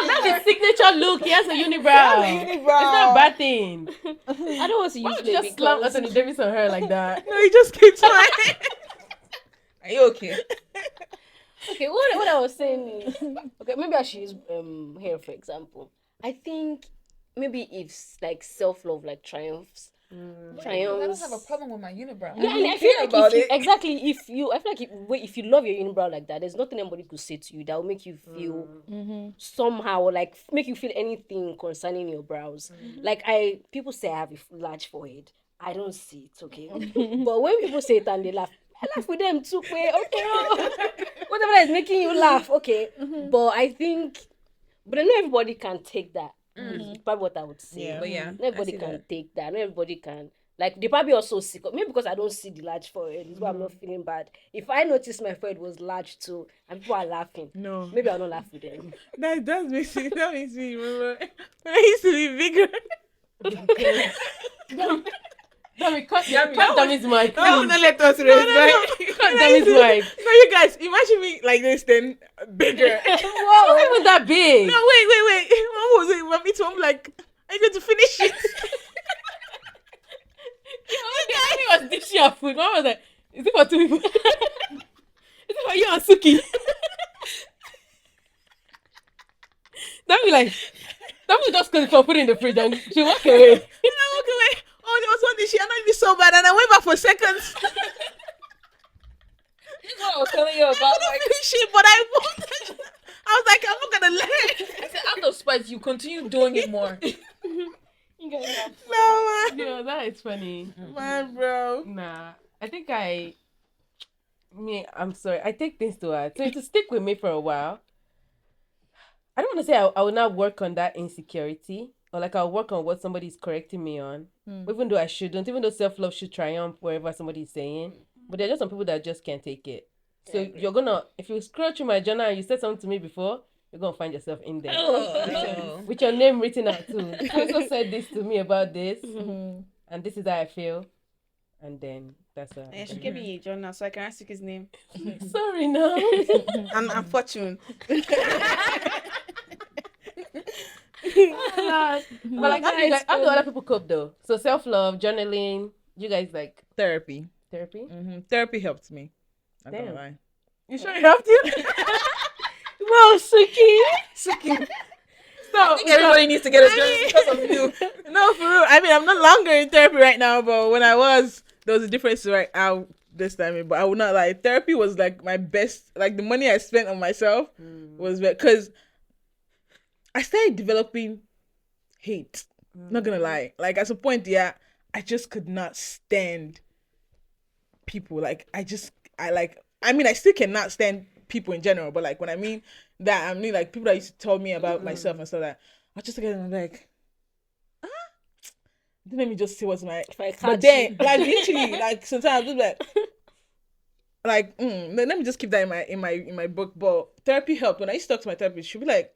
That's his signature look. He has a unibrow. It's not a bad thing. I don't want to Why use would you it just slam because Anthony Davis on her like that? No, he just keeps trying. Are you okay? okay, what I was saying is okay, maybe I should use hair for example. I think maybe if like self-love like triumphs. I don't Triumphs. have a problem with my unibrow. Yeah, and I feel like about if you, it. exactly I feel like if you love your unibrow like that, there's nothing anybody could say to you that will make you feel somehow or like make you feel anything concerning your brows. Like people say I have a large forehead. I don't see it, okay. But when people say it and they laugh, I laugh with them too. Okay, whatever is making you laugh, okay. But I think, but I know everybody can take that. Is probably what I would say. Yeah. But yeah, Not everybody I see can that. take that. Not everybody can. Like they probably also sick. Maybe because I don't see the large forehead, is why I'm not feeling bad. If I noticed my forehead was large too, and people are laughing, No. maybe I'll not laugh with them. That makes me remember when I used to be bigger. Cut Dammy's mic. No, please. no, let us rest. Cut Dammy's mic. No, you guys, imagine me like this, then bigger. Whoa, it was that big. No, wait. What was it? Me too. I'm like, are you going to finish it? He was dishing your food. Mom was like, is it for two people? Is it for you and Suki? That be like, that was just because for put it in the fridge and she walk away. And I walk away. Oh, there was one dish. I'm not even so bad. And I went back for seconds. This is what I was telling you about. Like, Finish it, but I won't. I was like, I'm not going to let it. I said, out of spite, you continue doing it more. You guys have No, Yeah, that is funny. man, bro. Nah, I think I'm sorry. I take things to heart. So it will stick with me for a while. I don't want to say I will not work on that insecurity or like I'll work on what somebody is correcting me on, even though I shouldn't, even though self-love should triumph wherever somebody is saying. But there are just some people that just can't take it. So you're gonna, if you scroll through my journal and you said something to me before, you're gonna find yourself in there. Oh. With your name written out too. You also said this to me about this, and this is how I feel, and then that's how. And she gave me a journal so I can ask you his name. Sorry, no. And fortune. But like, how do other people cope though? So self-love, journaling. You guys like Therapy. therapy? Therapy helped me. I Damn. don't lie. You sure you have to? well, Suki. I think everybody needs to get a journal because of you. No, for real. I mean, I'm no longer in therapy right now, but when I was, there was a difference right out this time. But I would not lie. Therapy was like my best. Like the money I spent on myself was because I started developing hate. Not gonna lie. Like at some point, yeah, I just could not stand people. I mean, I still cannot stand people in general, but like when I mean that, I mean like people that used to tell me about myself and stuff like that. I just look at them and I'm like, let me just see what's my. If I catch But then, you. like literally, like sometimes I'm just like, let me just keep that in my book. But therapy helped. When I used to talk to my therapist, she'd be like,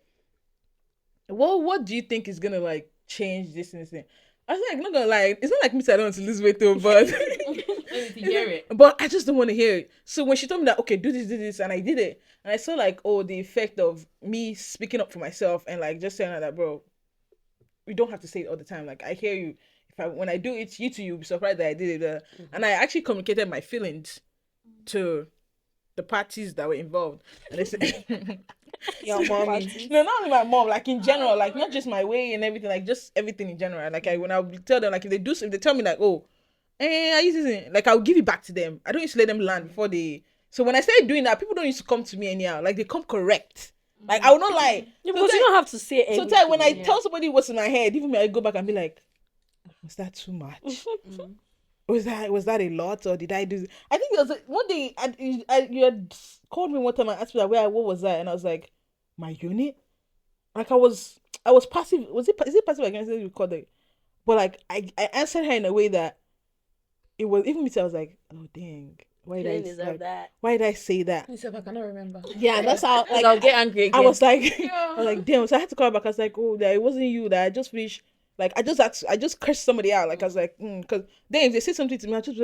"Well, what do you think is gonna like change this and this thing?" I was like, not gonna lie, it's not like me saying I don't want to lose weight though, but To hear it. but I just don't want to hear it. So when she told me that, okay, do this, and I did it, and I saw like, oh, the effect of me speaking up for myself and like just saying like that, bro, we don't have to say it all the time. Like I hear you. When I do it, you'll be surprised that I did it. And I actually communicated my feelings to the parties that were involved, and they said, Your mommy. No, not only my mom, like in general, like not just my way and everything, like just everything in general. Like when I would tell them, like if they tell me like, oh, I use this, like I'll give it back to them. I don't used to let them land before they. So when I started doing that, people don't used to come to me anyhow. Like they come correct. Like I will not lie. Yeah, because you don't have to say anything. Sometimes when I tell somebody what's in my head, even me, I go back and be like, was that too much? Was that a lot, or did I do? I think there was one day you had called me one time and asked me like, what was that, and I was like, my unit. Like I was passive. Is it passive aggressive? You called it, but like I answered her in a way that it was even me. I was like, oh dang, why did I deserve that? Why did I say that? Myself, I cannot remember. Yeah, that's how. Like I'll get angry again. I was like, I was like, damn. So I had to call her back. I was like, oh, that it wasn't you. That I just finished. Like I just cursed somebody out. Like I was like, because then if they say something to me, I just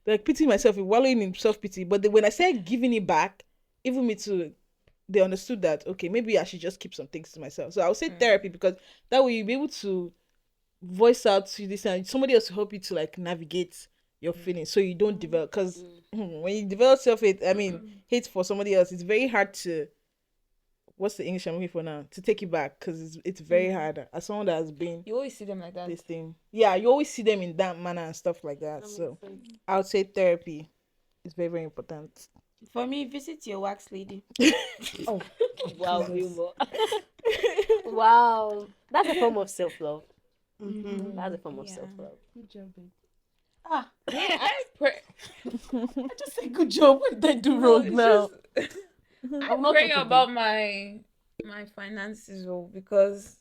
like pity myself, wallowing in self pity. But then when I started giving it back, even me too, they understood that okay, maybe I should just keep some things to myself. So I would say therapy, because that way you'll be able to voice out to this and somebody else to help you to like navigate your feelings, so you don't develop. Because when you develop self-hate, hate for somebody else, it's very hard to. What's the English I'm looking for now? To take it back, because it's very hard. As someone that has been You always see them like that. this thing, yeah, you always see them in that manner and stuff like that. So I would say therapy is very, very important. For me, visit your wax lady. Oh, Wow, humor. Wow, that's a form of self-love. That's a form of self-love. good job, babe. I pray. I just say good job. What did I do wrong now? I'm praying about my finances, because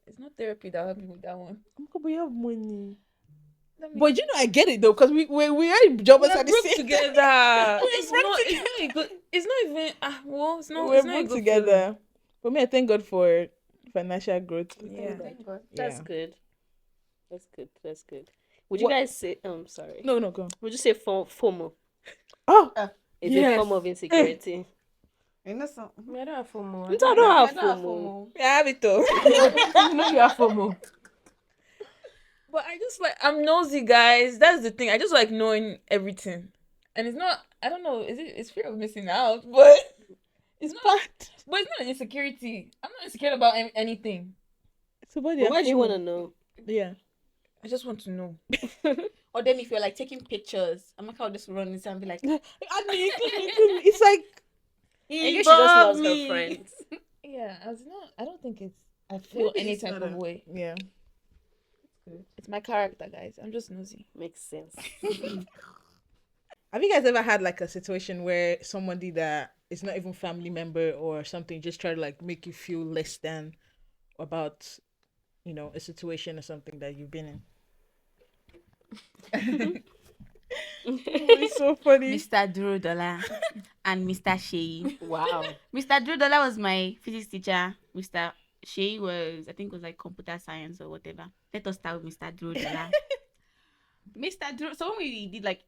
it's not therapy that helped me with that one. We have money. Let me- But I get it though, because we are jobbers We're at the broke same together. time. It's not a good. It's not even. It's not. We're It's not a broke good together. For me, I thank God for financial growth. feeling. Yeah. That's Yeah. good. That's good. Would you What- guys say? Sorry. No, go on. Would you say FOMO? Oh, It's Yes. a form of insecurity. You know so. I don't have FOMO. I don't have I don't FOMO. yeah, I have it though. know you have FOMO. But I just I'm nosy, guys. That's the thing. I just like knowing everything, and it's not. I don't know. It's fear of missing out, but it's not. But it's not an insecurity. I'm not insecure about anything. So what But why do you want to know? Yeah. I just want to know. Or then if you're like taking pictures, I'm like, I'll just run inside and be like, It's like Maybe she just loves her friends. Yeah, I don't think it's. I feel any it's type not of a- way. yeah. It's my character, guys. I'm just nosy. Makes sense. Have you guys ever had like a situation where somebody that is not even family member or something just try to like make you feel less than about, a situation or something that you've been in? It's so funny. Mr. Drew Dollar and Mr. Shea. Wow. Mr. Drew Dollar was my physics teacher. Mr. Shea was, I think, was like computer science or whatever. Let us start with Mr. Drew Dollar. Mr. Drew. So when we did like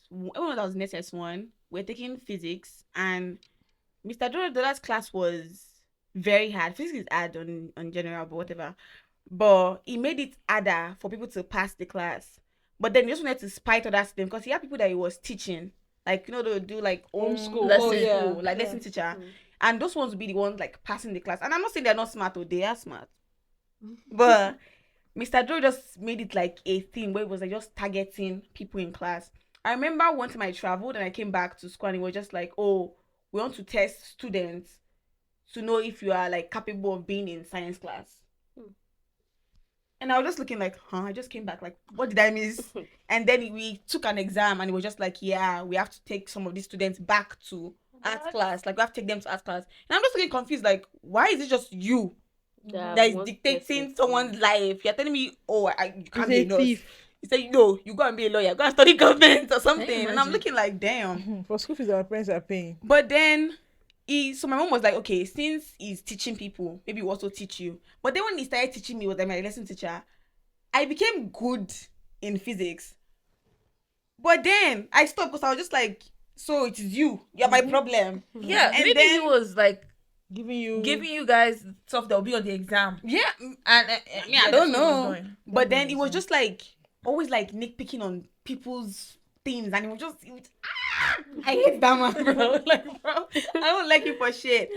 when I was in SS1, we were taking physics, and Mr. Drew Dollar's class was very hard. Physics is hard on general, but whatever. But he made it harder for people to pass the class. But then he just wanted to spite other students, because he had people that he was teaching, like they'll do like Homeschool. lesson, Oh, yeah. like lesson teacher, and those ones would be the ones like passing the class. And I'm not saying they're not smart, or they are smart, but Mr. Joe just made it like a thing where it was like just targeting people in class. I remember one time I traveled and I came back to school and it was just like, oh, we want to test students to know if you are like capable of being in science class. And I was just looking like, I just came back. Like, what did I miss? And then we took an exam and it was just like, yeah, we have to take some of these students back to art class. Like, we have to take them to art class. And I'm just looking confused. Like, why is it just you that is dictating someone's life? You're telling me, oh, you can't be a nurse. You say, no, you go and be a lawyer. Go and study government or something. And I'm looking like, damn. For school fees, our parents are paying. But then so my mom was like, okay, since he's teaching people, maybe he also teach you. But then when he started teaching me, was like my lesson teacher, I became good in physics. But then I stopped because I was just like, so it is you. You're my problem. Yeah, And maybe then- he was like Giving you guys stuff that will be on the exam. Yeah. And I that's don't what he was know. doing. But then it was just like, always like nitpicking on people's things. And it was I hate that man, bro. Like, bro, I don't like you for shit.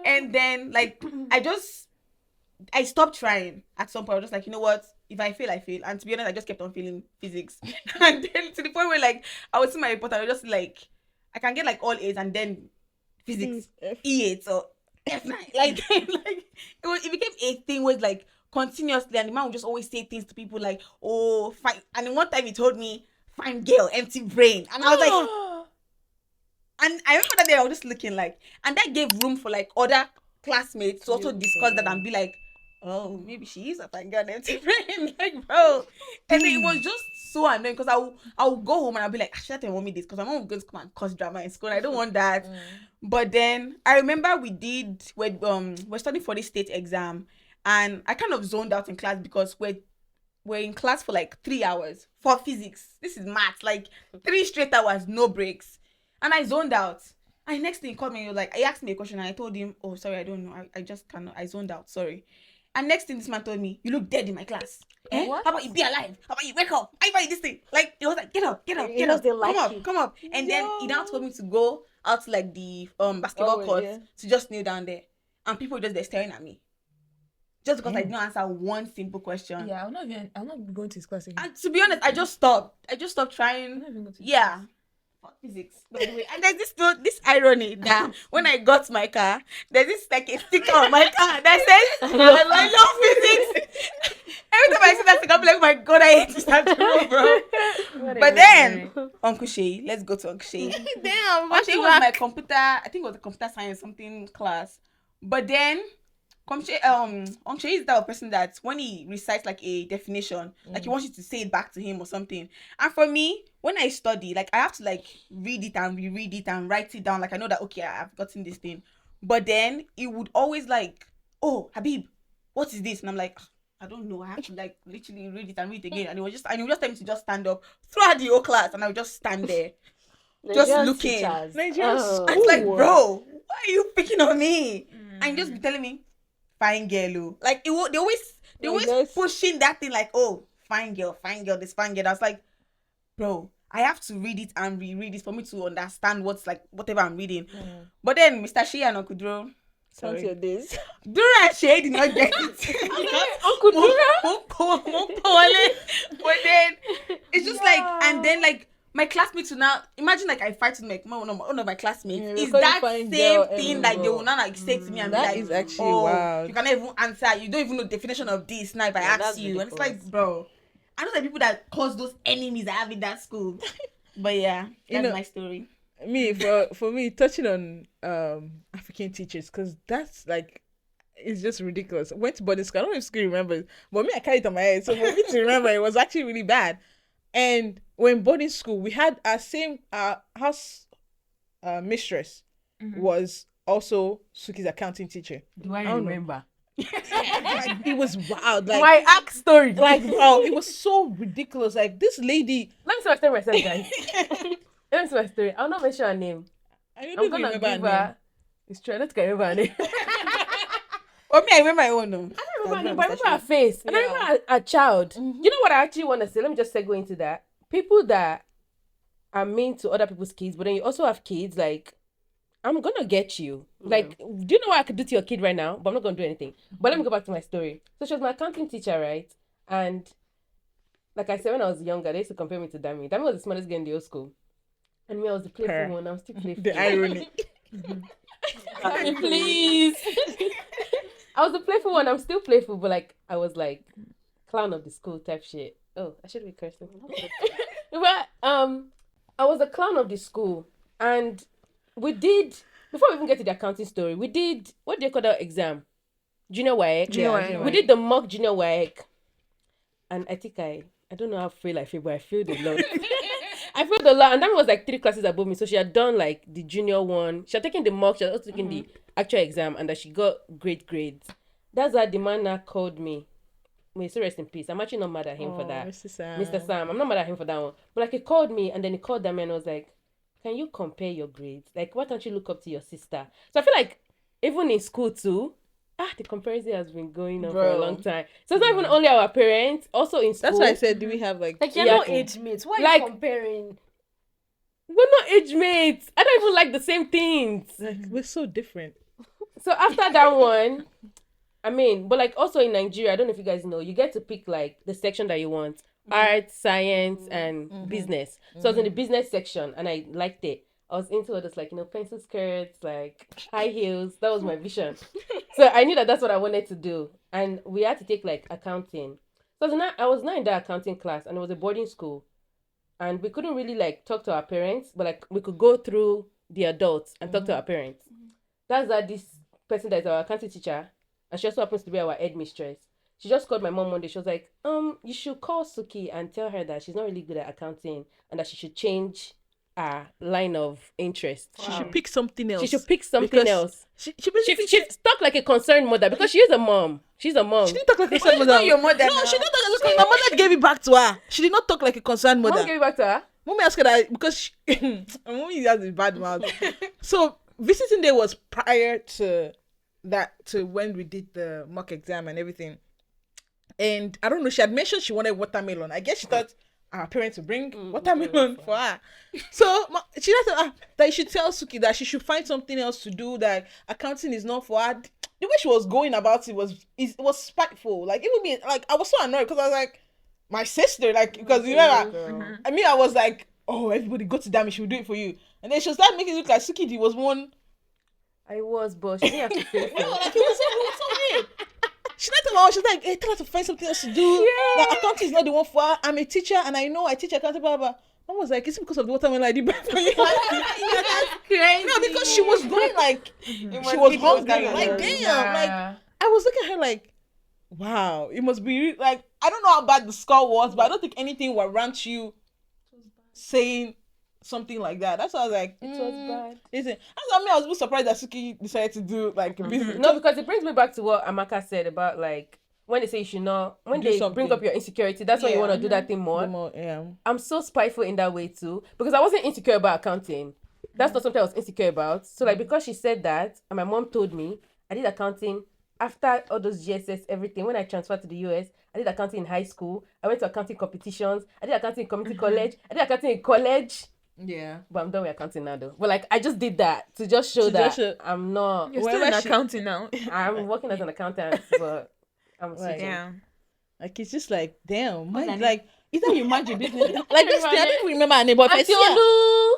And then, like, I stopped trying at some point. I was just like, you know what? If I fail, I fail. And to be honest, I just kept on failing physics. And then to the point where, like, I would see my report, I was just like, I can get like all A's and then physics E8 or F9. Like, it became a thing where like continuously, and the man would just always say things to people like, oh, fine. And then one time he told me, fine girl, empty brain. And I was like, and I remember that day I was just looking like, and that gave room for like other classmates to also discuss that and be like, oh, maybe she is a fine girl, empty brain. Like, bro. And then it was just so annoying because I'll go home and I'll be like, I shouldn't want me this because my mom was going to come and cause drama in school. And I don't want that. But then I remember we're studying for this state exam, and I kind of zoned out in class because we're in class for like 3 hours for physics. This is maths, like 3 straight hours, no breaks. And I zoned out. And next thing he called me, he was like, he asked me a question and I told him, oh, sorry, I don't know. I just cannot, I zoned out, sorry. And next thing this man told me, you look dead in my class. Eh? What? How about you be alive? How about you wake up? How about you this thing? Like, it was like, get up. Come up. And then he now told me to go out to like the basketball court to just kneel down there. And people just, they're staring at me. Just because I didn't answer one simple question. Yeah, I'm not going to his class again. And to be honest, I just stopped trying. I'm not even going to Fuck physics, by the way. And there's this irony that when I got my car, there's this like a sticker on my car that says I love physics. Every time I see that sticker, I'm like, oh my god, I hate this afternoon, bro. But then Uncle Shay, let's go to Uncle Shay. Damn, Uncle Shay was my computer, I think it was a computer science something class. But then Uncle Shay is the type of person that when he recites like a definition, like he wants you to say it back to him or something. And for me, when I study, like I have to like read it and reread it and write it down. Like I know that okay, I've gotten this thing. But then it would always like, oh Habib, what is this? And I'm like, I don't know. I have to like literally read it and read it again. And he would just tell me to just stand up throughout the whole class, and I would just stand there, just looking. Nigerian school. And it's like, bro, why are you picking on me? And you just be telling me, fine girl, like they always pushing that thing like, oh, fine girl, this fine girl. I was like, bro, I have to read it and reread it for me to understand what's like whatever I'm reading. But then Mr. Shea and Uncle Duro, Count your days. Duro and Shea did not get it. Uncle Duro? But then it's just like, and then like my classmates will now imagine like I fight with like one of my classmates. Is that same thing like they will not like say to me and be like, is actually wild. You cannot even answer. You don't even know the definition of this. Now if I ask you, and it's like, bro, I know the people that cause those enemies I have in that school. But yeah, that's my story. Me for me, touching on African teachers, because that's like, it's just ridiculous. I went to boarding school. I don't know if school remembers, but me, I carried it on my head. So for me to remember, it was actually really bad. And when boarding school, we had our same house mistress was also Suki's accounting teacher. Do I remember? Like, it was wild. Like My act story. like bro, it was so ridiculous. Like this lady. Let me see my story myself, guys. Let me see my story. I'll not mention her name. I don't I'm even gonna remember her give name. her. It's true. I don't remember her name. Oh, me, I remember my own. No. I don't remember her name, but I remember her face. And I remember a child. You know what I actually want to say? Let me just segue into that. People that are mean to other people's kids, but then you also have kids, like, I'm gonna get you. Like, do you know what I could do to your kid right now? But I'm not gonna do anything. But let me go back to my story. So she was my accounting teacher, right? And like I said, when I was younger, they used to compare me to Dami. Dami was the smartest girl in the whole school. And me, I was the playful one. I'm still playful. The irony. Dami, please. I was the playful one. I'm still playful, but like I was like clown of the school type shit. Oh, I should be cursing. But I was the clown of the school, and we did, before we even get to the accounting story, we did, what do you call that exam? Junior WAEC. Junior We did the mock junior WAEC, and I think I don't know how I feel, but I failed a lot. I failed a lot, and that was like 3 classes above me. So she had done like the junior one. She had taken the mock. She had also taken the actual exam, and that she got great grades. That's why the man now called me. May he rest in peace. I'm actually not mad at him for that. Mr. Sam. I'm not mad at him for that one. But like he called me, and then he called them and was like, "Can you compare your grades? Like, why can't you look up to your sister?" So I feel like even in school too, the comparison has been going on for a long time. So it's not even only our parents, also in school. That's why I said, do we have like you're not age mates? Why are you comparing? We're not age mates. I don't even like the same things. Like we're so different. So after that one, I mean, but like also in Nigeria, I don't know if you guys know, you get to pick like the section that you want. Art, science, and business. So I was in the business section and I liked it. I was into all this like, pencil skirts, like high heels. That was my vision. So I knew that that's what I wanted to do. And we had to take like accounting. So I was not in that accounting class and it was a boarding school. And we couldn't really like talk to our parents, but like we could go through the adults and talk to our parents. That's that this person that is our accounting teacher, and she also happens to be our headmistress. She just called my mom one day. She was like, you should call Suki and tell her that she's not really good at accounting and that she should change her line of interest. She should pick something else. She should pick something Because else. She She talked like a concerned mother because she is a mom. She's a mom. She didn't talk like a concerned mother. not your mother No, now. she didn't talk like a concerned mother. My mother gave it back to her. She did not talk like a concerned mother. Mom gave it back to her. Mommy asked her that because mommy has a bad mouth. So visiting day was prior to when we did the mock exam and everything. And I don't know, she had mentioned she wanted watermelon. I guess she thought our parents would bring watermelon for her. So she said that you should tell Suki that she should find something else to do, that accounting is not for her. The way she was going about it was spiteful. Like even me, like I was so annoyed because I was like, my sister, like, because you remember, I mean, I was like, oh, everybody go to Dami, she will do it for you. And then she was started making it look like Suki was one. I was, but she didn't have to say No, so. like, it was so weird. She like to my mom, she was like, hey, tell her to find something else to do. Like, accounting is not the one for her. I'm a teacher and I know I teach accounting, blah, blah. Mom was like, is it because of the watermelon I did back for you? That's crazy. No, because she was going like, she was hungry. Like, damn. Like, I was looking at her like, wow, it must be like, I don't know how bad the score was, but I don't think anything will warrant you saying something like that. That's why I was like, It was bad. Listen, I was even surprised that Suki decided to do like a business. No, because it brings me back to what Amaka said about like when they say you should not, when Do they something. bring up your insecurity, that's when you Yeah. want to do that thing more. Yeah. I'm so spiteful in that way too because I wasn't insecure about accounting. That's not something I was insecure about. So like because she said that and my mom told me, I did accounting after all those GSS, everything. When I transferred to the US, I did accounting in high school. I went to accounting competitions. I did accounting in community college. I did accounting in college. Yeah. But I'm done with accounting now though. But like I just did that to just show To that just show- I'm not. You're still in Wherever she- accounting now. I'm working as an accountant, but I'm Right. switching. Yeah. Like it's just like, damn, What's her mind, name? like either you mind your business. Like this thing, I don't even remember her name, but if I Auntie see her, Olu.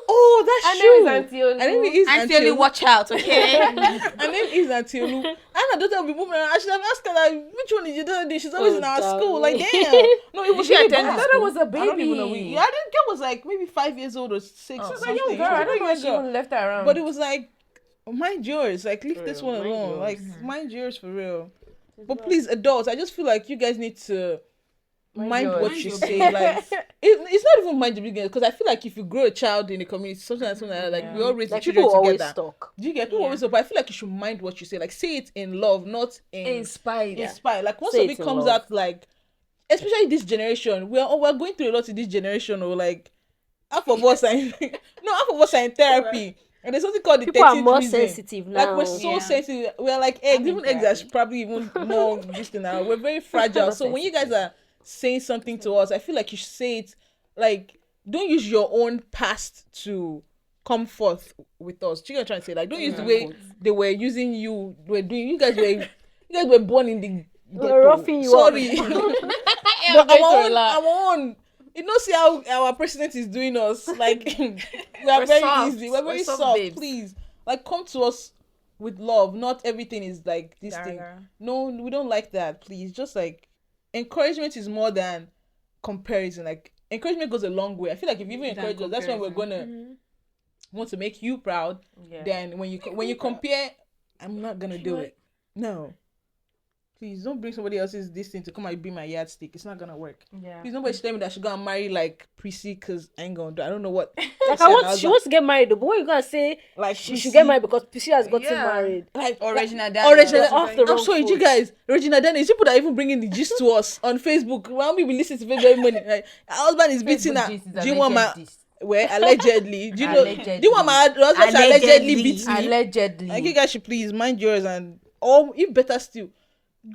oh, that's Her true. name is Auntie Olu. Her name is Auntie Olu, watch out, okay? Her name is Auntie Olu. And her daughter will be moving around. I should have asked her like, which one did you do? She's always Oh, in our damn. school. Like, damn. No, it was she really attend bad. I thought it was a I baby. don't even know. Yeah, I think girl was like maybe 5 years old or 6 or She's a something. young She girl. was I a don't know young why she girl. even left her around. But it was like, mind yours. Like, leave For this real, one mind alone. yours. Like, mind yours for real. But please, adults, I just feel like you guys need to mind yours. what Mind you your say. Like, it's not even mind your business, because I feel like if you grow a child in a community, something like that, like we all raise the Like children people always together. talk. Do you get people always talk? But I feel like you should mind what you say. Like, say it in love, not in Inspired. inspire. Like once Say something it in comes love. out, like especially this generation, we're going through a lot in this generation. Or like half of us are in, no, half of us are in therapy. And there's something called the People are 13th more reason. sensitive Like now. we're so Yeah. sensitive. We're like eggs. I'm in Even eggs therapy. are probably even more this thing now. We're very fragile. More So when you guys are saying something to us, I feel like you should say it like, don't use your own past to come forth with us. Do you know what I'm trying to say? Like, don't use the way they were using you. Were doing. You guys were born in the. We're roughing you Sorry. Yeah, But I'm going our through a own, lot. our own. You know, see how our president is doing us. Like we are We're very soft. easy. We're very We're soft soft. babes. Please, like, come to us with love. Not everything is like this thing. Dagger. No, we don't like that. Please, just like encouragement is more than comparison. Like encouragement goes a long way. I feel like if you even Than encourage us, that's when we're gonna want to make you proud. Yeah. Then when you compare, I'm not gonna do it. No. Please don't bring somebody else's this thing to come and be my yardstick. It's not gonna work. Yeah. Please nobody should tell me that I should go and marry like Prissy, because I ain't gonna do. I don't know what. Like she wants to get married. Though, but what you gonna say? like She should get married because she has gotten Yeah. married. like Original like, Daniel. Original. Off the I'm wrong sorry, foot. you guys. Regina Dennis, people that are even bringing the gist to us on Facebook. Why we listen to very money? Like, her husband is beating her. Do you want my? Well, allegedly. Do you know? Allegedly. Do you want my husband to allegedly beat me? Allegedly. Like, you guys should please mind yours, and or if better still,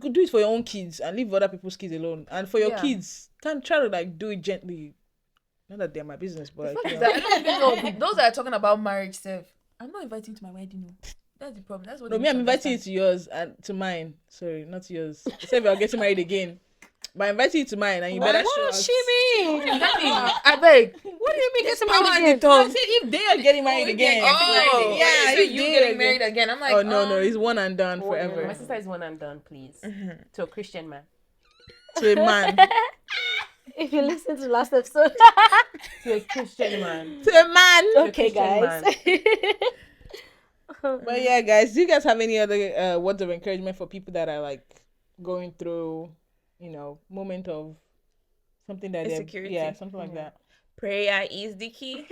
go do it for your own kids and leave other people's kids alone. And for your Yeah. kids, can't try to like do it gently. Not that they're my business, The but fact you is know. that I don't even know those that are talking about marriage, self. I'm not inviting you to my wedding. No. That's the problem. That's what. No, they me, need I'm to inviting you understand. to yours and to mine. Sorry, not to yours. Except if I'm getting married again. But I'm inviting you to mine, and you better show What us. she mean? I beg. What do you mean There's get power married in the again? I tongue. said if they are getting married again. Oh, yeah, so if you they getting again. married again? I'm like, Oh no, it's one and done One and forever. My sister is one and done, please. To a Christian man. To a man. If you listen to the last episode. To a Christian man. To a man. Okay, Christian guys. But yeah, guys, do you guys have any other words of encouragement for people that are like going through, moment of something that they're Insecurity. yeah, something like that. Prayer is the key.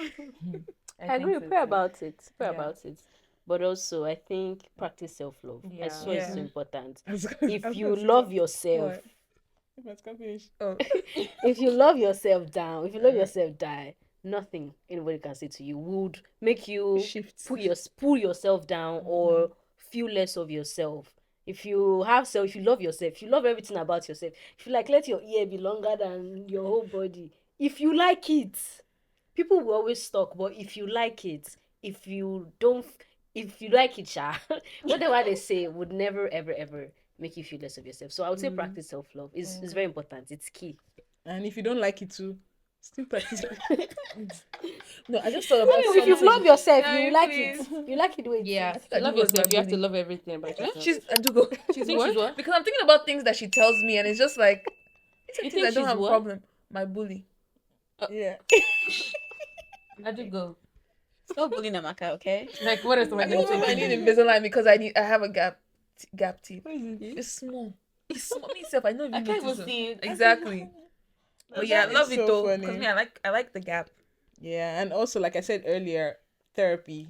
I agree. think so Pray too. about it. Pray Yeah. about it. But also, I think practice self-love. I Yeah. swear it's so Yeah. important. I was gonna- I If was you gonna say love something. yourself, What? Let's go finish. Oh, if you love yourself down, if you love yourself die, nothing anybody can say to you would make you Shift. pull yourself down or feel less of yourself. If you love yourself, if you love everything about yourself, if you like let your ear be longer than your whole body, if you like it, people will always talk, but if you like it, if you don't, if you like it, whatever they say would never ever ever make you feel less of yourself. So I would say practice self-love. It's very important. It's key. And if you don't like it too, still practice. no, I just thought about If you something. love yourself, Yeah, you like it. You like it the way it Yeah. is. To love Adugo is yourself, my you have to bully. love everything about yourself. She's Adugo. She's think what? she's what? Because I'm thinking about things that she tells me, and it's just like, these are You things think I don't she's have what? a problem. My bully. Yeah. I do go. Stop bullying Amaka, okay? Like, what else am I I going don't know to if I need do? Invisalign because I have a gap teeth. What is it? It's small. It's small. Me self, I know if you I can't notice even it. see it. Exactly. But yeah, I love It's it so though funny. because me, I like the gap. Yeah, and also like I said earlier, therapy.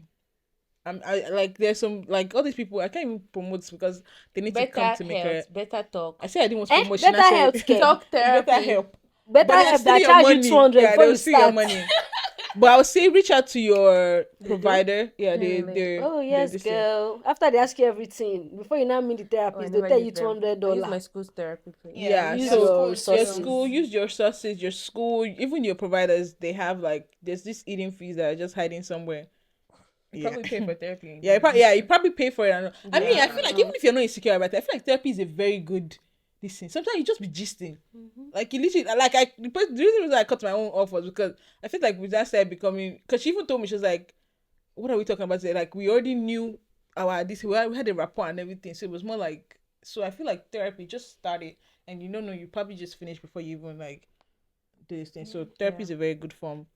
I like there's some like all these people I can't even promote because they need to come Better to make health, a. better talk. I said I didn't want to promote. Better Shina said- health care. Talk Better therapy. help. Better But they'll help steal that your charge you money. 200 Yeah, before they'll you steal your start. money. But I would say reach out to your They do? provider. Yeah, Really? they Oh yes, this thing. girl. After they ask you everything, before you now meet the Oh, I therapist, they'll never tell you use them. I use $200. my school's therapy, please. Yeah, use so your your resources. school, use your resources, your school, even your providers. They have like there's this eating fees that are just hiding somewhere. You Yeah. probably pay for therapy. Yeah, you probably pay for it. I mean, I Yeah. feel like even if you're not insecure about it, I feel like therapy is a very good thing. Sometimes you just be gisting. Like you literally, the reason I cut my own off was because I feel like we just started becoming. Because she even told me she was like, "What are we talking about today?" Like we already knew we had a rapport and everything, so it was more like. So I feel like therapy just started, and you probably just finished before you even like do this thing. So therapy is a very good form.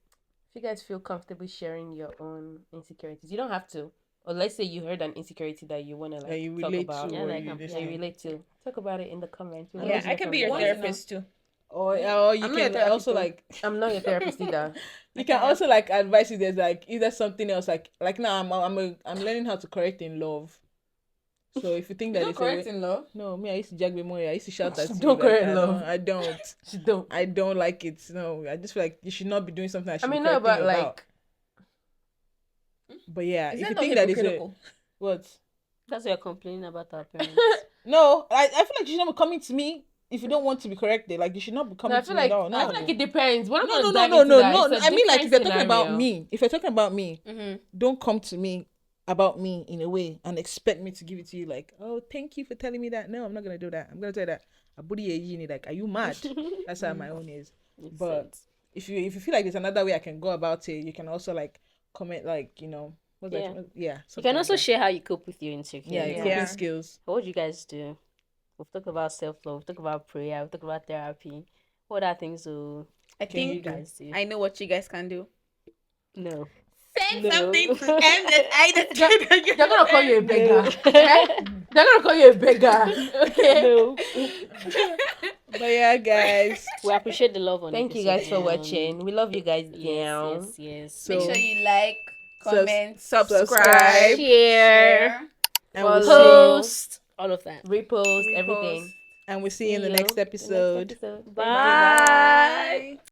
If you guys feel comfortable sharing your own insecurities, you don't have to. Or let's say you heard an insecurity that you want to That you talk relate about. to Yeah, or like you I'm- this Yeah, you thing. relate to. Talk about it in the comments. We'd love Yeah, to I hear can from be you your guys. therapist too. Or you I'm not your can therapist also though. like I'm not your therapist either. you can also like advise if there's like either something else like now I'm learning how to correct in love. So if you think that You're it's correct in love. no, me I used to jag me more. I used to shout at you. Don't like, correct I love. don't, I don't. She don't. I don't like it. No, I just feel like you should not be doing something I I should mean, be no, correcting but you about. like, But yeah, Is if that you not think that is hypocritical? what? That's why you're complaining about our parents. No, I feel like you should not be coming to me if you don't want to be corrected. Like you should not be coming I to feel me like at all. No, I feel like it depends. We're not no, gonna no, dive no, into no, that. no. It's a I mean, like if you're different talking about scenario. me, Mm-hmm. don't come to me about me in a way and expect me to give it to you like, oh, thank you for telling me that. No, I'm not gonna do that. I'm gonna tell you that. Like, are you mad? That's how my own is. Makes But sense. if you feel like there's another way I can go about it, you can also like comment like what's Yeah. that? Yeah. You something can like also that. share how you cope with your yeah, insecurities. coping Yeah. skills. What would you guys do? We've talked about self-love, we've talked about prayer, we've talked about therapy. What are things do I Can you you think do? guys do? I know what you guys can do. No. Send No. something to end this. They're gonna call you a beggar. No. They're gonna call you a beggar. Okay. No. But yeah, guys. We appreciate the love on Thank you episode guys for one. watching. We love you guys Yes, down. yes. So Make sure you like, comment, subscribe, subscribe, Share, and we'll Follow. see, post, all of that. Repost everything. and we'll see you in the See next you episode. Thank you. Bye. Bye.